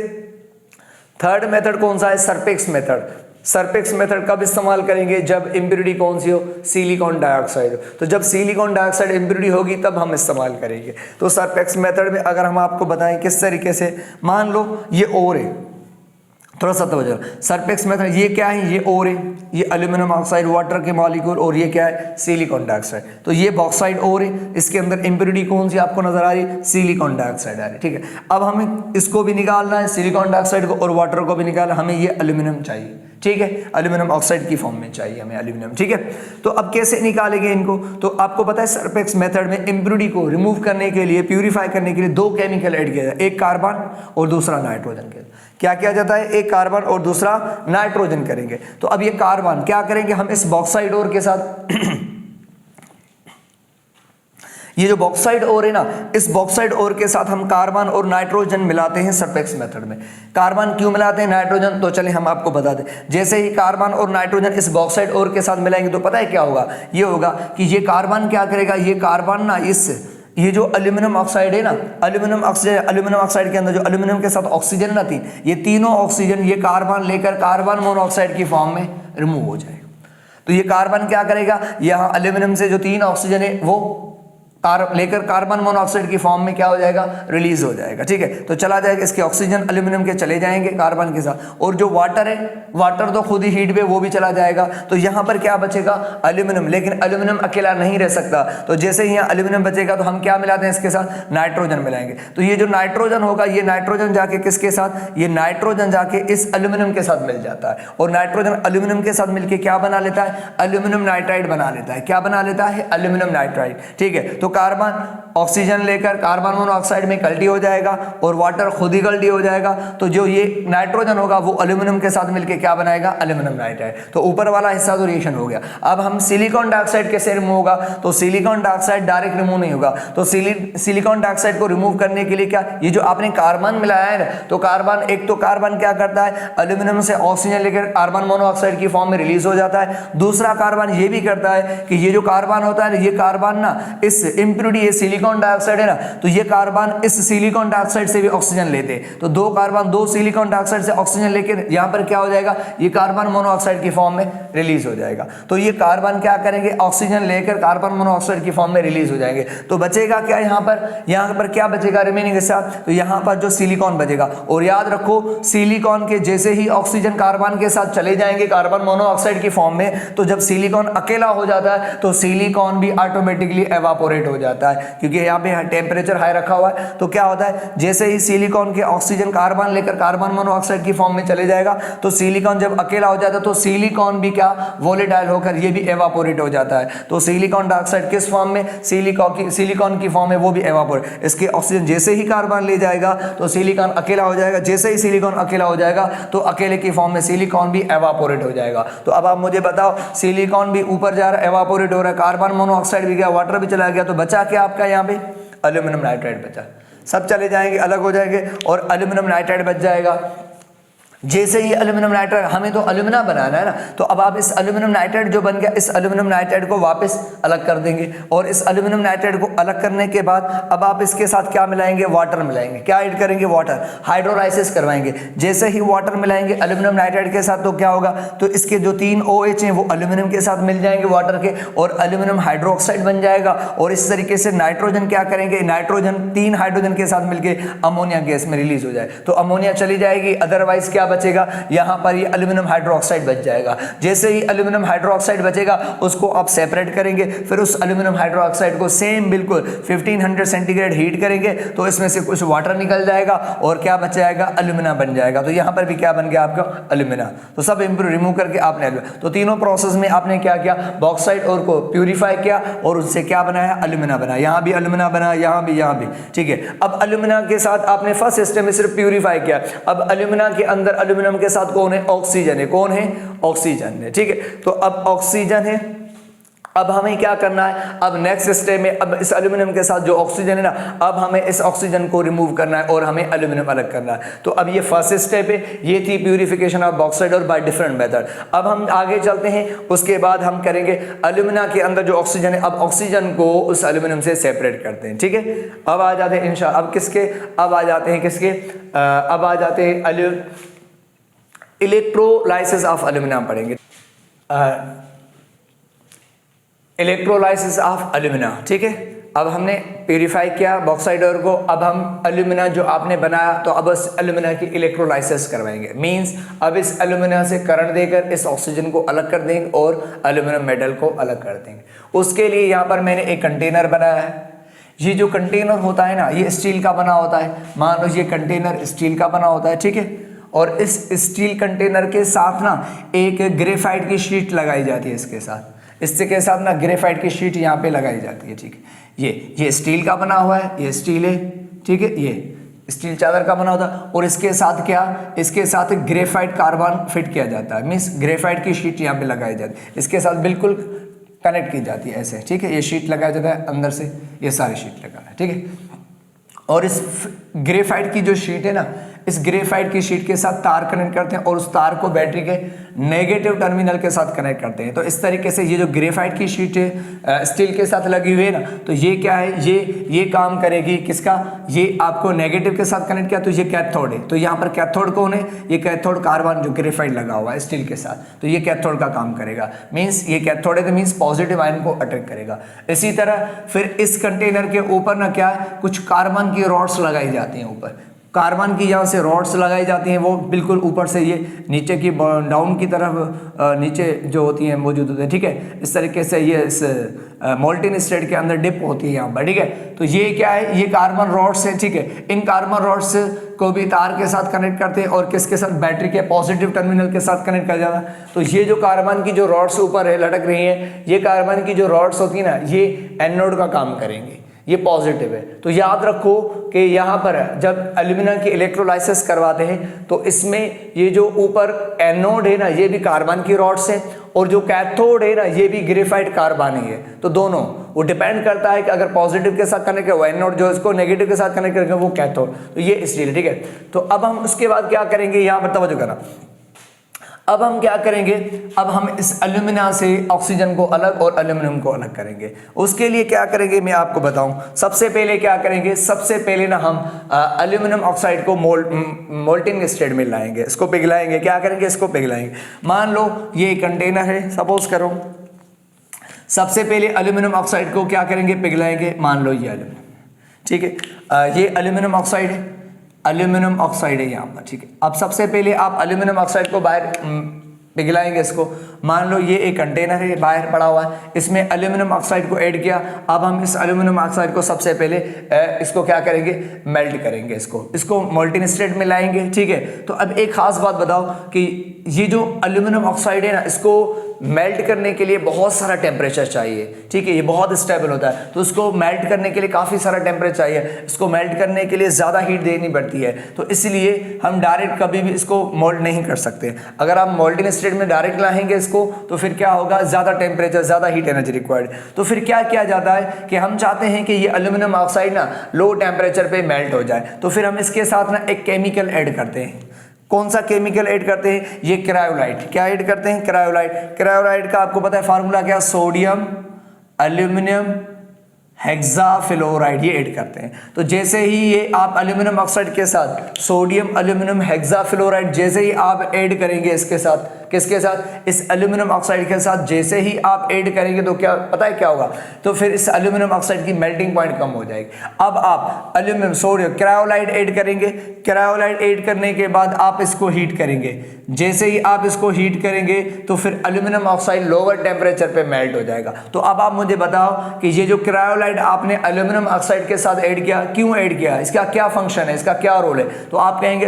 थर्ड मेथड कौन सा है, सरपेक्स मेथड। सरपेक्स मेथड कब इस्तेमाल करेंगे, जब इम्प्योरिटी कौन सी हो, सिलिकॉन डाइऑक्साइड। तो जब सिलिकॉन डाइऑक्साइड इम्प्योरिटी होगी तब हम इस्तेमाल करेंगे। तो सरपेक्स मेथड में अगर हम आपको बताएं किस तरीके से, मान लो ये ओर है, थोड़ा सा तवज्जो, सरपेक्स मेथड ये क्या है, ये ओर है, ये एल्यूमिनियम ऑक्साइड वाटर के मॉलिक्यूल, और ये क्या है, सिलिकॉन डाइऑक्साइड। तो ये बॉक्साइड ओर है, इसके अंदर इम्प्योरिटी कौन सी आपको नजर आ रही है, सिलिकॉन डाइऑक्साइड आ रही है, ठीक है। अब हमें इसको भी निकालना है, सिलिकॉन डाइऑक्साइड को और वाटर को भी निकालना, हमें ये एल्यूमिनियम चाहिए, ठीक है। एल्यूमिनियम ऑक्साइड की फॉर्म में चाहिए हमें एल्यूमिनियम, ठीक है। तो अब कैसे निकालेंगे इनको, तो आपको पता है सरपेक्स मेथड में इम्प्योरिटी को रिमूव करने के लिए, प्यूरिफाई करने के लिए दो केमिकल ऐड किया जाता है, एक कार्बन और दूसरा नाइट्रोजन के। क्या किया जाता है, एक कार्बन और दूसरा नाइट्रोजन करेंगे। तो अब ये कार्बन क्या करेंगे, हम इस बॉक्साइड ओर के साथ ये जो बॉक्साइड ओर है ना, इस बॉक्साइड ओर के साथ हम कार्बन और नाइट्रोजन मिलाते हैं सरपेक्स मेथड में। कार्बन क्यों मिलाते हैं, नाइट्रोजन, तो चले हम आपको बता दें। जैसे ही कार्बन और नाइट्रोजन इस बॉक्साइड ओर के साथ मिलाएंगे तो पता है क्या होगा, ये होगा कि ये कार्बन क्या करेगा, ये कार्बन ना ये जो एल्यूमिनियम ऑक्साइड है ना, एल्यूमिनियम ऑक्साइड के अंदर जो एल्यूमिनियम के साथ ऑक्सीजन ना थी, ये तीनों ऑक्सीजन ये कार्बन लेकर कार्बन मोनोऑक्साइड की फॉर्म में रिमूव हो जाएगा। तो ये कार्बन क्या करेगा, यहाँ एल्यूमिनियम से जो 3 ऑक्सीजन है वो लेकर कार्बन मोनोऑक्साइड की फॉर्म में क्या हो जाएगा, रिलीज हो जाएगा, ठीक है। तो चला जाएगा, इसके ऑक्सीजन एल्यूमिनियम के चले जाएंगे कार्बन के साथ, और जो वाटर है, वाटर तो खुद ही हीट पे वो भी चला जाएगा। तो यहाँ पर क्या बचेगा, एल्यूमिनियम। लेकिन एल्यूमिनियम अकेला नहीं रह सकता, तो जैसे ही यहाँ एल्यूमिनियम बचेगा तो हम क्या मिलाते हैं इसके साथ, नाइट्रोजन मिलाएंगे। तो ये जो नाइट्रोजन होगा, ये नाइट्रोजन जाके किसके साथ, ये नाइट्रोजन जाके इस एल्यूमिनियम के साथ मिल जाता है, और नाइट्रोजन एल्यूमिनियम के साथ मिलकर क्या बना लेता है, एल्यूमिनियम नाइट्राइड बना लेता है। क्या बना लेता है, एल्यूमिनियम नाइट्राइड, ठीक है। तो कार्बन ऑक्सीजन लेकर कार्बन मोनोऑक्साइड में गलती हो जाएगा और वाटर खुद ही गलती हो जाएगा। तो जो ये नाइट्रोजन होगा वो एल्यूमिनियम के साथ मिलकर क्या बनाएगा, एल्यूमिनियम नाइट्राइड। तो ऊपर वाला हिस्सा तो रिएक्शन हो गया। अब हम सिलिकॉन डाइऑक्साइड कैसे रिमूव होगा, तो सिलिकॉन डाइऑक्साइड डायरेक्ट रिमूव नहीं होगा। तो सिलिकॉन डाइऑक्साइड को रिमूव करने के लिए क्या, ये जो आपने कार्बन मिलाया है ना, तो कार्बन, एक तो कार्बन क्या करता है, एल्यूमिनियम से ऑक्सीजन लेकर कार्बन मोनोऑक्साइड की फॉर्म में रिलीज हो जाता है। दूसरा कार्बन ये भी करता है कि ये जो कार्बन होता है, ये कार्बन ना इस इम्प्योरिटी, ये सिलिकॉन डाइऑक्साइड है ना, तो ये कार्बन इस सिलिकॉन डाइऑक्साइड से भी ऑक्सीजन लेते हैं। तो दो कार्बन दो सिलिकॉन डाइऑक्साइड से ऑक्सीजन लेकर यहाँ पर क्या हो जाएगा, ये कार्बन मोनोऑक्साइड की फॉर्म में रिलीज हो जाएगा। तो ये कार्बन क्या करेंगे, ऑक्सीजन लेकर कार्बन मोनोऑक्साइड की फॉर्म में रिलीज हो जाएंगे। तो बचेगा क्या, यहाँ पर क्या बचेगा रिमेनिंग हिस्सा, तो यहाँ पर जो सिलिकॉन बचेगा। और याद रखो, सिलिकॉन के जैसे ही ऑक्सीजन कार्बन के साथ चले जाएंगे कार्बन मोनोऑक्साइड की फॉर्म में, तो जब सिलिकॉन अकेला हो जाता है तो सिलिकॉन भी ऑटोमेटिकली एवापोरेट हो जाता है, क्योंकि यहाँ पे टेम्परेचर हाई रखा हुआ है। तो क्या होता है, जैसे ही सिलिकॉन के ऑक्सीजन कार्बन लेकर कार्बन मोनोऑक्साइड की फॉर्म में चले जाएगा, तो सिलिकॉन जब अकेला हो जाता है तो सिलिकॉन भी क्या, वोलेटाइल होकर ये भी एवापोरेट हो जाता है। तो सिलिकॉन डाइऑक्साइड किस फॉर्म में, सिलिकॉन की फॉर्म में वो भी एवापोरेट। इसके ऑक्सीजन जैसे ही कार्बन ले जाएगा तो सिलिकॉन अकेला हो जाएगा, जैसे ही सिलिकॉन अकेला हो जाएगा तो अकेले की फॉर्म में सिलिकॉन भी एवापोरेट हो जाएगा। तो अब आप मुझे बताओ, सिलिकॉन भी ऊपर जा रहा है, एवापोरेट हो रहा है, कार्बन मोनोऑक्साइड भी गया, वाटर भी चला गया, तो बचा क्या आपका यहाँ पे, एल्यूमिनियम नाइट्राइड बचा। सब चले जाएंगे, अलग हो जाएंगे और एल्यूमिनियम नाइट्राइड बच जाएगा। जैसे ही एल्यूमिनियम नाइट्राइड, हमें तो एल्यूमिना बनाना है ना, तो अब आप इस एल्यूमिनियम नाइट्राइड जो बन गया, इस एल्यूमिनियम नाइट्राइड को वापस अलग कर देंगे, और इस एल्यूमिनियम नाइट्राइड को अलग करने के बाद अब आप इसके साथ क्या मिलाएंगे, वाटर मिलाएंगे। क्या ऐड करेंगे, वाटर, हाइड्रोलाइसिस करवाएंगे। जैसे ही वाटर मिलाएंगे एल्यूमिनियम नाइट्राइड के साथ, तो क्या होगा, तो इसके जो 3 OH हैं वो एल्यूमिनियम के साथ मिल जाएंगे वाटर के, और एल्यूमिनियम हाइड्रोक्साइड बन जाएगा। और इस तरीके से नाइट्रोजन क्या करेंगे, नाइट्रोजन 3 हाइड्रोजन के साथ मिलकर अमोनिया गैस में रिलीज हो जाए, तो अमोनिया चली जाएगी। अदरवाइज क्या बचेगा, यहाँ पर ये एल्यूमिनियम हाइड्रोक्साइड बच जाएगा। जैसे ही एल्यूमिनियम हाइड्रोक्साइड बचेगा उसको आप सेपरेट करेंगे, फिर उस एल्यूमिनियम हाइड्रोक्साइड को सेम बिल्कुल 1500 सेंटीग्रेड हीट करेंगे, तो इसमें से कुछ वाटर निकल जाएगा और क्या बच जाएगा, एल्यूमिना बन जाएगा। तो यहाँ पर भी क्या बन गया आपका, एल्यूमिना। तो सब रिमूव करके आपने, तो तीनों प्रोसेस में आपने क्या किया, बॉक्साइट और को प्यूरिफाई किया और उससे क्या बनाया, एल्यूमिना बना। यहाँ भी एल्यूमिना बना, यहाँ भी, ठीक है। अब एल्यूमिना के साथ आपने फर्स्ट स्टेप में सिर्फ प्यूरिफाई किया। अब एल्यूमिना के अंदर एल्यूमिनियम के साथ कौन है, ऑक्सीजन है। कौन है, ऑक्सीजन है, ठीक है। तो अब ऑक्सीजन है, अब हमें क्या करना है, अब नेक्स्ट स्टेप में, अब इस एल्यूमिनियम के साथ जो ऑक्सीजन है ना, अब हमें इस ऑक्सीजन को रिमूव करना है और हमें एल्यूमिनियम अलग करना है। तो अब ये फर्स्ट स्टेप है, ये थी प्यूरिफिकेशन ऑफ बॉक्साइड और बाय डिफरेंट मेथड। अब हम आगे चलते हैं, उसके बाद हम करेंगे एल्यूमिना के अंदर जो ऑक्सीजन है, अब ऑक्सीजन को उस एल्यूमिनियम से सेपरेट करते हैं, ठीक है। अब आ जाते हैं इंशाअल्लाह, अब किसके, अब आ जाते हैं किसके, अब आ जाते हैं इलेक्ट्रोलाइसिस ऑफ एल्यूमिना पढ़ेंगे, इलेक्ट्रोलाइसिस ऑफ एल्यूमिना, ठीक है। अब हमने प्यूरिफाई किया बॉक्साइड और को, अब हम एल्यूमिना जो आपने बनाया, तो अब इस एल्यूमिना की इलेक्ट्रोलाइसिस करवाएंगे। मींस अब इस एल्यूमिना से करंट देकर इस ऑक्सीजन को अलग कर देंगे और एल्यूमिनियम मेटल को अलग कर देंगे। उसके लिए यहाँ पर मैंने एक कंटेनर बनाया है। ये जो कंटेनर होता है ना, ये स्टील का बना होता है। मान लो ये कंटेनर स्टील का बना होता है, ठीक है। और इस स्टील कंटेनर के साथ ना एक ग्रेफाइट की शीट लगाई जाती है, इसके साथ, इसके साथ ना ग्रेफाइट की शीट यहाँ पे लगाई जाती है, ठीक है। ये स्टील का बना हुआ है, ये स्टील है, ठीक है। ये स्टील चादर का बना होता है, और इसके साथ क्या, इसके साथ ग्रेफाइट कार्बन फिट किया जाता है। मीन्स ग्रेफाइट की शीट यहाँ पे लगाई जाती है, इसके साथ बिल्कुल कनेक्ट की जाती है ऐसे, ठीक है। ये शीट लगाया जाता है अंदर से, ये सारी शीट लगाना है, ठीक है। और इस ग्रेफाइट की जो शीट है ना, इस ग्रेफाइट की शीट के साथ तार कनेक्ट करते हैं और उस तार को बैटरी के नेगेटिव टर्मिनल के साथ कनेक्ट करते हैं। तो इस तरीके से ये जो ग्रेफाइट की शीट है स्टील के साथ लगी हुई है ना, तो ये क्या है, ये काम करेगी किसका, ये आपको नेगेटिव के साथ कनेक्ट किया, तो ये कैथोड है। तो यहाँ पर कैथोड कौन है, ये कैथोड कार्बन जो ग्रेफाइट लगा हुआ है स्टील के साथ, तो ये कैथोड का काम करेगा। मीन्स ये कैथोड है, तो मीन्स पॉजिटिव आयन को अट्रैक्ट करेगा। इसी तरह फिर इस कंटेनर के ऊपर ना क्या है, कुछ कार्बन की रॉड्स लगाई जाती हैं ऊपर। कार्बन की यहाँ से रॉड्स लगाई जाती हैं, वो बिल्कुल ऊपर से ये नीचे की डाउन की तरफ नीचे जो होती हैं मौजूद होते हैं, ठीक है। इस तरीके से ये इस मोल्टेन स्टेट के अंदर डिप होती है यहाँ पर, ठीक है। तो ये क्या है, ये कार्बन रॉड्स हैं, ठीक है। इन कार्बन रॉड्स को भी तार के साथ कनेक्ट करते हैं और किसके साथ, बैटरी के पॉजिटिव टर्मिनल के साथ कनेक्ट कर जाता है। तो ये जो कार्बन की जो रॉड्स ऊपर है लटक रही हैं, ये कार्बन की जो रॉड्स होती है ना, ये एनोड का काम करेंगे, ये पॉजिटिव है। तो याद रखो कि यहाँ पर जब एल्यूमिना की इलेक्ट्रोलाइसिस करवाते हैं, तो इसमें ये जो ऊपर एनोड है ना, ये भी कार्बन की रॉड्स है, और जो कैथोड है ना, ये भी ग्रेफाइट कार्बन ही है। तो दोनों वो डिपेंड करता है कि अगर पॉजिटिव के साथ कनेक्ट है वो एनोड, जो इसको नेगेटिव के साथ कनेक्ट करेंगे वो कैथोड। तो ये इसलिए, ठीक है। तो अब हम उसके बाद क्या करेंगे, यहाँ पर तवज्जो करना। अब हम क्या करेंगे, अब हम इस एल्यूमिना से ऑक्सीजन को अलग और एल्यूमिनियम को अलग करेंगे। उसके लिए क्या करेंगे मैं आपको बताऊं। सबसे पहले क्या करेंगे, सबसे पहले ना हम एल्यूमिनियम ऑक्साइड को मोल्टिंग स्टेट में लाएंगे, इसको पिघलाएंगे। क्या करेंगे, इसको पिघलाएंगे। मान लो ये कंटेनर है, सपोज करो, सबसे पहले एल्यूमिनियम ऑक्साइड को क्या करेंगे, पिघलाएंगे। मान लो ये एल्यूमिनियम, ठीक है, ये एल्यूमिनियम ऑक्साइड है, एल्यूमिनियम ऑक्साइड है यहाँ पर, ठीक है। अब सबसे पहले आप एल्यूमिनियम ऑक्साइड को बाहर पिघलाएंगे इसको। मान लो ये एक कंटेनर है बाहर पड़ा हुआ है, इसमें एल्यूमिनियम ऑक्साइड को ऐड किया। अब हम इस एल्यूमिनियम ऑक्साइड को सबसे पहले इसको क्या करेंगे, मेल्ट करेंगे, इसको मोल्टेन स्टेट में लाएंगे, ठीक है। तो अब एक खास बात बताओ कि ये जो एल्यूमिनियम ऑक्साइड है ना, इसको मेल्ट करने के लिए बहुत सारा टेम्परेचर चाहिए, ठीक है। ये बहुत स्टेबल होता है, तो उसको मेल्ट करने के लिए काफ़ी सारा टेम्परेचर चाहिए। इसको मेल्ट करने के लिए ज़्यादा हीट देनी पड़ती है, तो इसलिए हम डायरेक्ट कभी भी इसको मोल्ड नहीं कर सकते। अगर आप मोल्टेन स्टेट में डायरेक्ट लाएंगे इसको, तो फिर क्या होगा, ज़्यादा टेम्परेचर, ज़्यादा हीट एनर्जी रिक्वायर्ड। तो फिर क्या किया जाता है कि हम चाहते हैं कि ये एल्यूमिनियम ऑक्साइड ना लो टेम्परेचर पर मेल्ट हो जाए, तो फिर हम इसके साथ ना एक केमिकल ऐड करते हैं। कौन सा केमिकल ऐड करते हैं? ये क्रायोलाइट। क्या ऐड करते हैं? क्रायोलाइट। क्रायोलाइट का आपको पता है फार्मूला क्या? सोडियम एल्यूमिनियम हेक्साफ्लोराइड, ये ऐड करते हैं। तो जैसे ही ये आप एल्यूमिनियम ऑक्साइड के साथ सोडियम एल्यूमिनियम हेक्साफ्लोराइड जैसे ही आप ऐड करेंगे इसके साथ, किसके साथ? इस एल्यूमिनियम ऑक्साइड के साथ जैसे ही आप ऐड करेंगे तो क्या पता है क्या होगा? तो फिर इस एल्यूमिनियम ऑक्साइड की मेल्टिंग पॉइंट कम हो जाएगी। अब आप एल्यूमिनियम सोडियम क्रायोलाइड ऐड करेंगे। क्रायोलाइड ऐड करने के बाद आप इसको हीट करेंगे। जैसे ही आप इसको हीट करेंगे तो फिर एल्यूमिनियम ऑक्साइड लोअर टेम्परेचर पे मेल्ट हो जाएगा। तो अब आप मुझे बताओ कि ये जो क्रायोलाइड आपने एल्यूमिनियम ऑक्साइड के साथ ऐड किया, क्यों ऐड किया? इसका क्या फंक्शन है, इसका क्या रोल है? तो आप कहेंगे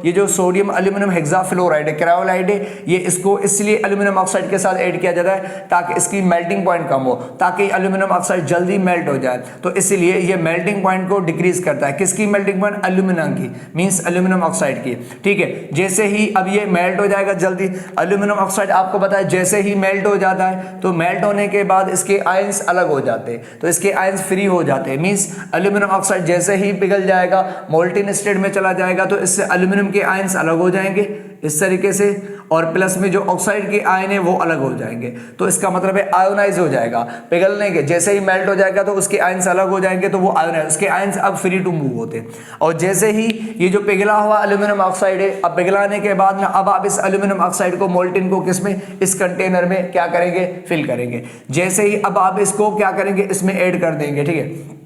ये जो सोडियम एल्यूमिनियम हेक्साफ्लोराइड है, क्रायोलाइड है, ये इसको इसलिए एल्यूमिनियम ऑक्साइड के साथ ऐड किया जाता है ताकि इसकी मेल्टिंग पॉइंट कम हो, ताकि एल्यूमिनियम ऑक्साइड जल्दी मेल्ट हो जाए। तो इसलिए ये मेल्टिंग पॉइंट को डिक्रीज करता है। किसकी मेल्टिंग पॉइंट? एल्यूमिनियम की, मींस एल्यूमिनियम ऑक्साइड की। ठीक है, जैसे ही अब ये मेल्ट हो जाएगा जल्दी, एल्यूमिनियम ऑक्साइड आपको पता है जैसे ही मेल्ट हो जाता है तो मेल्ट होने के बाद इसके आयंस अलग हो जाते हैं, तो इसके आयंस फ्री हो जाते हैं। मींस एल्यूमिनियम ऑक्साइड जैसे ही पिघल जाएगा, मोल्टिन स्टेट में चला जाएगा, तो इससे एल्यूमिनियम के आयंस अलग हो जाएंगे इस तरीके से, और प्लस में जो ऑक्साइड के आयन है वो अलग हो जाएंगे। तो इसका मतलब है आयोनाइज हो जाएगा पिघलने के, जैसे ही मेल्ट हो जाएगा तो उसके आयंस अलग हो जाएंगे, तो वो आयोनाइज, उसके आयंस अब फ्री टू मूव होते हैं। और जैसे ही ये जो पिघला हुआ एल्यूमिनियम ऑक्साइड है, अब पिघलाने के बाद ना अब आप इस एल्यूमिनियम ऑक्साइड को मोल्टिन को किसमें? इस कंटेनर में क्या करेंगे? फिल करेंगे। जैसे ही अब आप इसको क्या करेंगे? इसमें ऐड कर देंगे। ठीक है,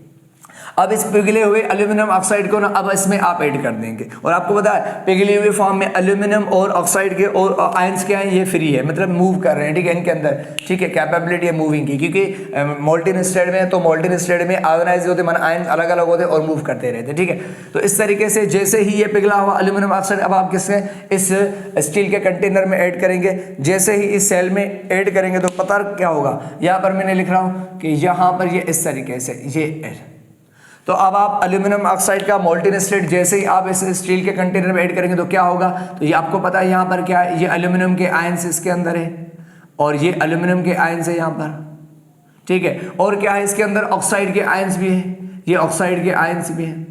अब इस पिघले हुए एल्यूमिनियम ऑक्साइड को ना अब इसमें आप ऐड कर देंगे। और आपको पता है पिघले हुए फॉर्म में एल्यूमिनियम और ऑक्साइड के और आयंस क्या हैं? ये फ्री है, मतलब मूव कर रहे हैं। ठीक है, इनके अंदर ठीक है कैपेबिलिटी है मूविंग की, क्योंकि मोल्टिन स्टेट में, तो मोल्टिन स्टेट में आयोनाइज होते मन आयन अलग अलग होते और मूव करते रहते। ठीक है, तो इस तरीके से जैसे ही ये पिघला हुआ एल्यूमिनियम ऑक्साइड अब आप किससे? इस स्टील के कंटेनर में ऐड करेंगे। जैसे ही इस सेल में ऐड करेंगे तो पता क्या होगा? यहाँ पर मैंने लिख रहा हूँ कि यहाँ पर ये इस तरीके से ये तो अब आप एल्यूमिनियम ऑक्साइड का मोल्टिन स्टेट जैसे ही आप इस स्टील के कंटेनर में ऐड करेंगे तो क्या होगा? तो ये आपको पता है यहाँ पर क्या है? ये एल्यूमिनियम के आयंस इसके अंदर है और ये एल्यूमिनियम के आयंस है यहाँ पर। ठीक है, और क्या है इसके अंदर? ऑक्साइड के आयंस भी है, ये ऑक्साइड के आयंस भी है,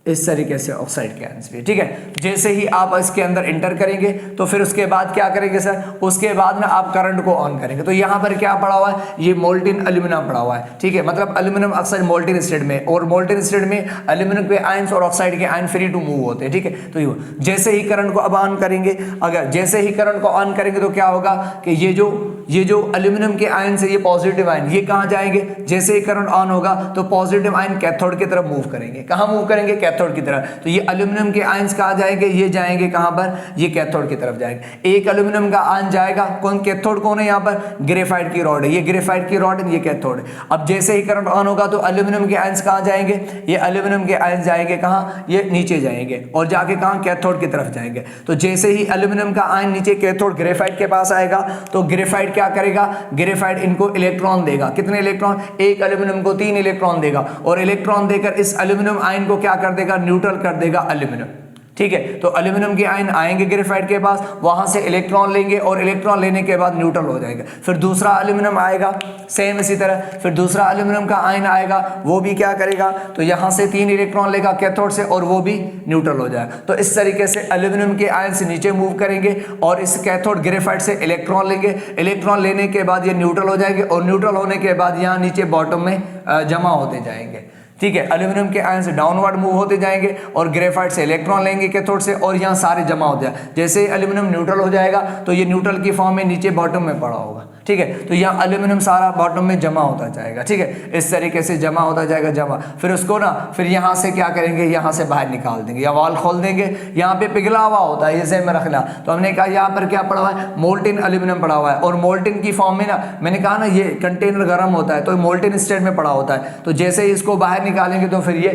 इस तरीके से ऑक्साइड के आयंस भी। ठीक है, जैसे ही आप इसके अंदर इंटर करेंगे तो फिर उसके बाद क्या करेंगे सर? उसके बाद ना आप करंट को ऑन करेंगे। तो यहाँ पर क्या पड़ा हुआ है? ये मोल्टिन एल्यूमिनियम पड़ा हुआ है। ठीक है, मतलब एल्यूमिनियम ऑक्साइड मोल्टिन स्टेट में, और मोल्टिन स्टेट में एल्यूमिनियम के आयंस और ऑक्साइड के आयन फ्री टू मूव होते हैं। ठीक है, तो ये जैसे ही करंट को अब ऑन करेंगे, अगर जैसे ही करंट को ऑन करेंगे तो क्या होगा कि ये जो एल्यूमिनियम के आयन है, ये पॉजिटिव आयन, ये कहाँ जाएंगे? जैसे ही करंट ऑन होगा तो पॉजिटिव आयन कैथोड की तरफ मूव करेंगे। कहाँ मूव करेंगे? कैथोड की तरफ। तो ये एल्यूमिनियम के आयंस कहाँ जाएंगे? ये जाएंगे कहाँ पर? ये कैथोड की तरफ जाएंगे। एक एल्यूमिनियम का आयन जाएगा, कौन? कैथोड कौन है यहाँ पर? ग्रेफाइट की रॉड है, ये ग्रेफाइट की रॉड है, ये कैथोड है। अब जैसे ही करंट ऑन होगा तो एल्यूमिनियम के आयंस कहाँ जाएंगे? ये एल्यूमिनियम के आयंस जाएंगे कहाँ? ये नीचे जाएंगे और जाके कहाँ? कैथोड की तरफ जाएंगे। तो जैसे ही एल्यूमिनियम का आयन नीचे कैथोड ग्रेफाइट के पास आएगा तो ग्रेफाइट क्या करेगा? ग्रेफाइट इनको इलेक्ट्रॉन देगा। कितने इलेक्ट्रॉन? एक एल्यूमिनियम को 3 इलेक्ट्रॉन देगा, और इलेक्ट्रॉन देकर इस एल्यूमिनियम आयन को क्या कर देगा? न्यूट्रल कर देगा एल्यूमिनियम। ठीक है, तो एल्यूमिनियम के आयन आएंगे ग्रेफाइट के पास, वहां से इलेक्ट्रॉन लेंगे और इलेक्ट्रॉन लेने के बाद न्यूट्रल हो जाएगा। फिर दूसरा एल्यूमिनियम आएगा सेम इसी तरह, फिर दूसरा एल्यूमिनियम का आयन आएगा, वो भी क्या करेगा? तो यहां से 3 इलेक्ट्रॉन लेगा कैथोड से और वो भी न्यूट्रल हो जाएगा। तो इस तरीके से एल्यूमिनियम के आयन से नीचे मूव करेंगे और इस कैथोड ग्रेफाइट से इलेक्ट्रॉन लेंगे, इलेक्ट्रॉन लेने के बाद ये न्यूट्रल हो जाएंगे और न्यूट्रल होने के बाद यहाँ नीचे बॉटम में जमा होते जाएंगे। ठीक है, एल्यूमिनियम के आयन से डाउनवर्ड मूव होते जाएंगे और ग्रेफाइट से इलेक्ट्रॉन लेंगे कैथोड से और यहाँ सारे जमा हो जाए। जैसे ही एल्यूमिनियम न्यूट्रल हो जाएगा तो ये न्यूट्रल की फॉर्म में नीचे बॉटम में पड़ा होगा। ठीक है, तो यहाँ एल्यूमिनियम सारा बॉटम में जमा होता जाएगा। ठीक है, इस तरीके से जमा होता जाएगा जमा। फिर उसको ना फिर यहाँ से क्या करेंगे? यहाँ से बाहर निकाल देंगे या वॉल खोल देंगे। यहाँ पे पिघला हुआ होता है, इसे में रखना। तो हमने कहा यहाँ पर क्या पड़ा हुआ है? मोल्टिन एल्यूमिनियम पड़ा हुआ है, और मोल्टिन की फॉर्म में ना मैंने कहा ना ये कंटेनर गर्म होता है तो मोल्टिन स्टेट में पड़ा होता है। तो जैसे ही इसको बाहर निकालेंगे तो फिर ये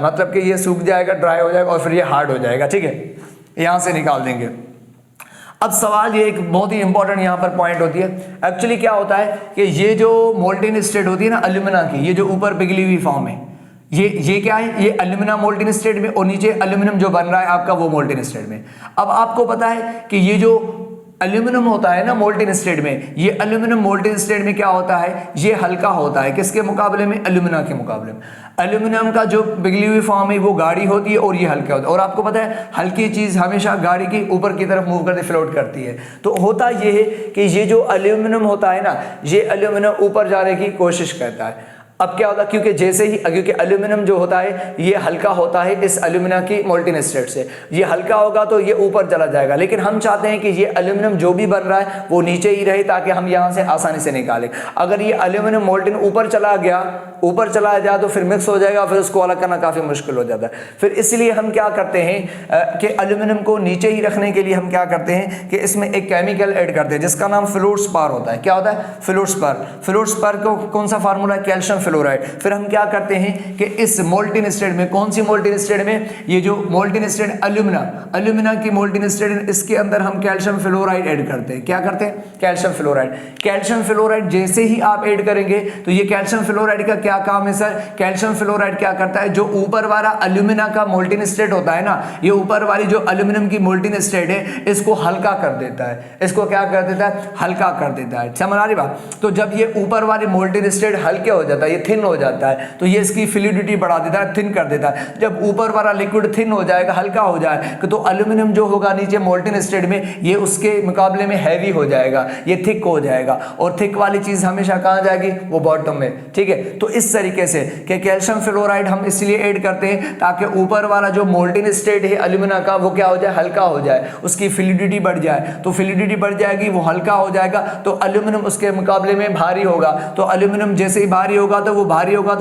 मतलब कि ये सूख जाएगा, ड्राई हो जाएगा और फिर ये हार्ड हो जाएगा। ठीक है, यहाँ से निकाल देंगे। अब सवाल ये एक बहुत ही इंपॉर्टेंट यहाँ पर पॉइंट होती है। एक्चुअली क्या होता है कि ये जो मोल्टिन स्टेट होती है ना एल्यूमिना की, ये जो ऊपर पिघली हुई फॉर्म है, ये क्या है? ये एल्यूमिना मोल्टिन स्टेट में, और नीचे एल्यूमिनियम जो बन रहा है आपका वो मोल्टिन स्टेट में। अब आपको पता है कि ये जो एल्यूमिनियम होता है ना मोल्टेन स्टेट में, ये एल्यूमिनियम मोल्टेन स्टेट में क्या होता है, ये हल्का होता है किसके मुकाबले में, एल्यूमिना के मुकाबले में। एल्यूमिनियम का जो पिघली हुई फॉर्म है वो गाढ़ी होती है और ये हल्का होता है। और आपको पता है हल्की चीज हमेशा गाड़ी की ऊपर की तरफ मूव करती फ्लोट करती है। तो होता ये है कि ये जो एल्यूमिनियम होता है ना, ये एल्यूमिनियम ऊपर जाने की कोशिश करता है। अब क्या होता है, क्योंकि जैसे ही क्योंकि एल्यूमिनियम जो होता है ये हल्का होता है इस एल्यूमिना की मोल्टेन स्टेट से, ये हल्का होगा तो ये ऊपर चला जाएगा। लेकिन हम चाहते हैं कि ये एल्यूमिनियम जो भी बन रहा है वो नीचे ही रहे ताकि हम यहाँ से आसानी से निकालें। अगर ये एल्यूमिनियम मोल्टेन ऊपर चला गया तो फिर मिक्स हो जाएगा, फिर उसको अलग करना काफ़ी मुश्किल हो जाता है। फिर इसलिए हम क्या करते हैं कि एल्यूमिनियम को नीचे ही रखने के लिए हम क्या करते हैं कि इसमें एक केमिकल ऐड करते हैं जिसका नाम फ्लोरस्पार होता है। क्या होता है, फ्लोरस्पार। फ्लोरस्पार को कौन सा फार्मूला है, कैल्शियम फ्लोराइड। फिर हम क्या करते हैं कि इस मोल्टेन स्टेट में, कौन सी मोल्टेन स्टेट में, ये जो मोल्टेन स्टेट एल्यूमिना की मोल्टेन स्टेट, इसके अंदर हम कैल्शियम फ्लोराइड ऐड करते हैं। क्या करते हैं, कैल्शियम फ्लोराइड। कैल्शियम फ्लोराइड जैसे ही आप ऐड करेंगे तो ये कैल्शियम फ्लोराइड का क्या काम है सर, कैल्शियम फ्लोराइड क्या करता है, जो ऊपर वाला एल्यूमिना का मोल्टेन स्टेट होता है ना, ये ऊपर वाली जो एल्यूमिनियम की मोल्टेन स्टेट है इसको हल्का कर देता है। इसको क्या कर देता है, हल्का कर देता है। समझ आ रही बात। तो जब ये ऊपर वाली मोल्टेन स्टेट हल्के हो जाता है, ये थिन हो जाता है, तो ये इसकी फ्लूइडिटी बढ़ा देता है, थिन कर देता है। जब ऊपर वाला लिक्विड थिन हो जाएगा, हल्का हो जाए, तो एल्यूमिनियम जो होगा नीचे मोल्टेन स्टेट में ये उसके मुकाबले में हैवी हो जाएगा, ये थिक हो जाएगा। और थिक वाली चीज हमेशा कहाँ जाएगी, वो बॉटम में। ठीक है, तो इस तरीके से कि कैल्शियम फ्लोराइड हम इसलिए ऐड करते हैं ताकि ऊपर वाला जो मोल्टेन स्टेट है एल्यूमिना का वो क्या हो जाए, हल्का हो जाए, उसकी फ्लूइडिटी बढ़ जाए। तो फ्लूइडिटी बढ़ जाएगी, वो हल्का हो जाएगा, तो एल्यूमिनियम उसके मुकाबले में भारी होगा। तो एल्यूमिनियम जैसे ही भारी होगा तो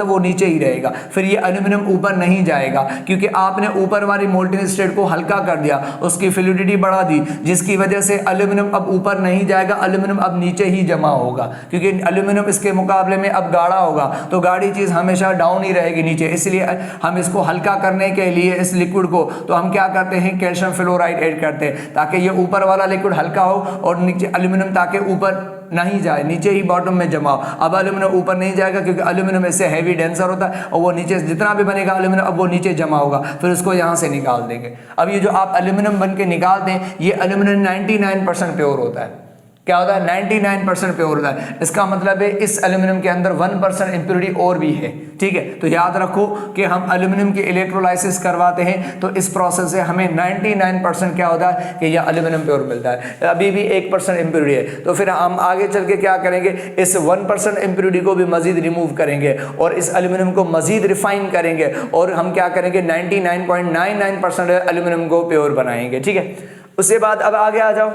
वो नीचे ही रहेगा, फिर ये एल्यूमिनियम ऊपर नहीं जाएगा, क्योंकि आपने ऊपर वाली मोल्टेन स्टेट को हल्का कर दिया, उसकी फ्लूइडिटी बढ़ा दी, जिसकी वजह से एल्यूमिनियम अब ऊपर नहीं जाएगा, एल्यूमिनियम अब नीचे ही जमा होगा, क्योंकि एल्यूमिनियम इसके मुकाबले में अब गाढ़ा होगा, तो गाढ़ी चीज हमेशा डाउन ही रहेगी नीचे। इसलिए हम इसको हल्का करने के लिए इस लिक्विड को, तो हम क्या करते हैं, कैल्शियम फ्लोराइड ऐड करते हैं ताकि ये ऊपर वाला लिक्विड हल्का हो और नीचे एल्यूमिनियम ताकि ऊपर नहीं जाए, नीचे ही बॉटम में जमा हो। अब एल्यूमिनियम ऊपर नहीं जाएगा क्योंकि एल्यूमिनियम इससे हैवी डेंसर होता है और वो नीचे जितना भी बनेगा एल्यूमिनियम अब वो नीचे जमा होगा, फिर उसको यहाँ से निकाल देंगे। अब ये जो आप एल्यूमिनियम बन के निकालते हैं, ये एल्यूमिनियम 99% प्योर होता है। क्या होता है, 99% प्योर होता है। इसका मतलब है इस एल्यूमिनियम के अंदर 1% इंप्योरिटी और भी है। ठीक है, तो याद रखो कि हम एल्यूमिनियम की इलेक्ट्रोलाइसिस करवाते हैं तो इस प्रोसेस से हमें 99% क्या होता है कि यह एल्यूमिनियम प्योर मिलता है, अभी भी 1% इंप्योरिटी है। तो फिर हम आगे चल के क्या करेंगे, इस 1% इंप्योरिटी को भी मजीद रिमूव करेंगे और इस एल्यूमिनियम को मजीद रिफाइन करेंगे और हम क्या करेंगे 99.99% एल्यूमिनियम को प्योर बनाएंगे। ठीक है, उसके बाद अब आगे आ जाओ।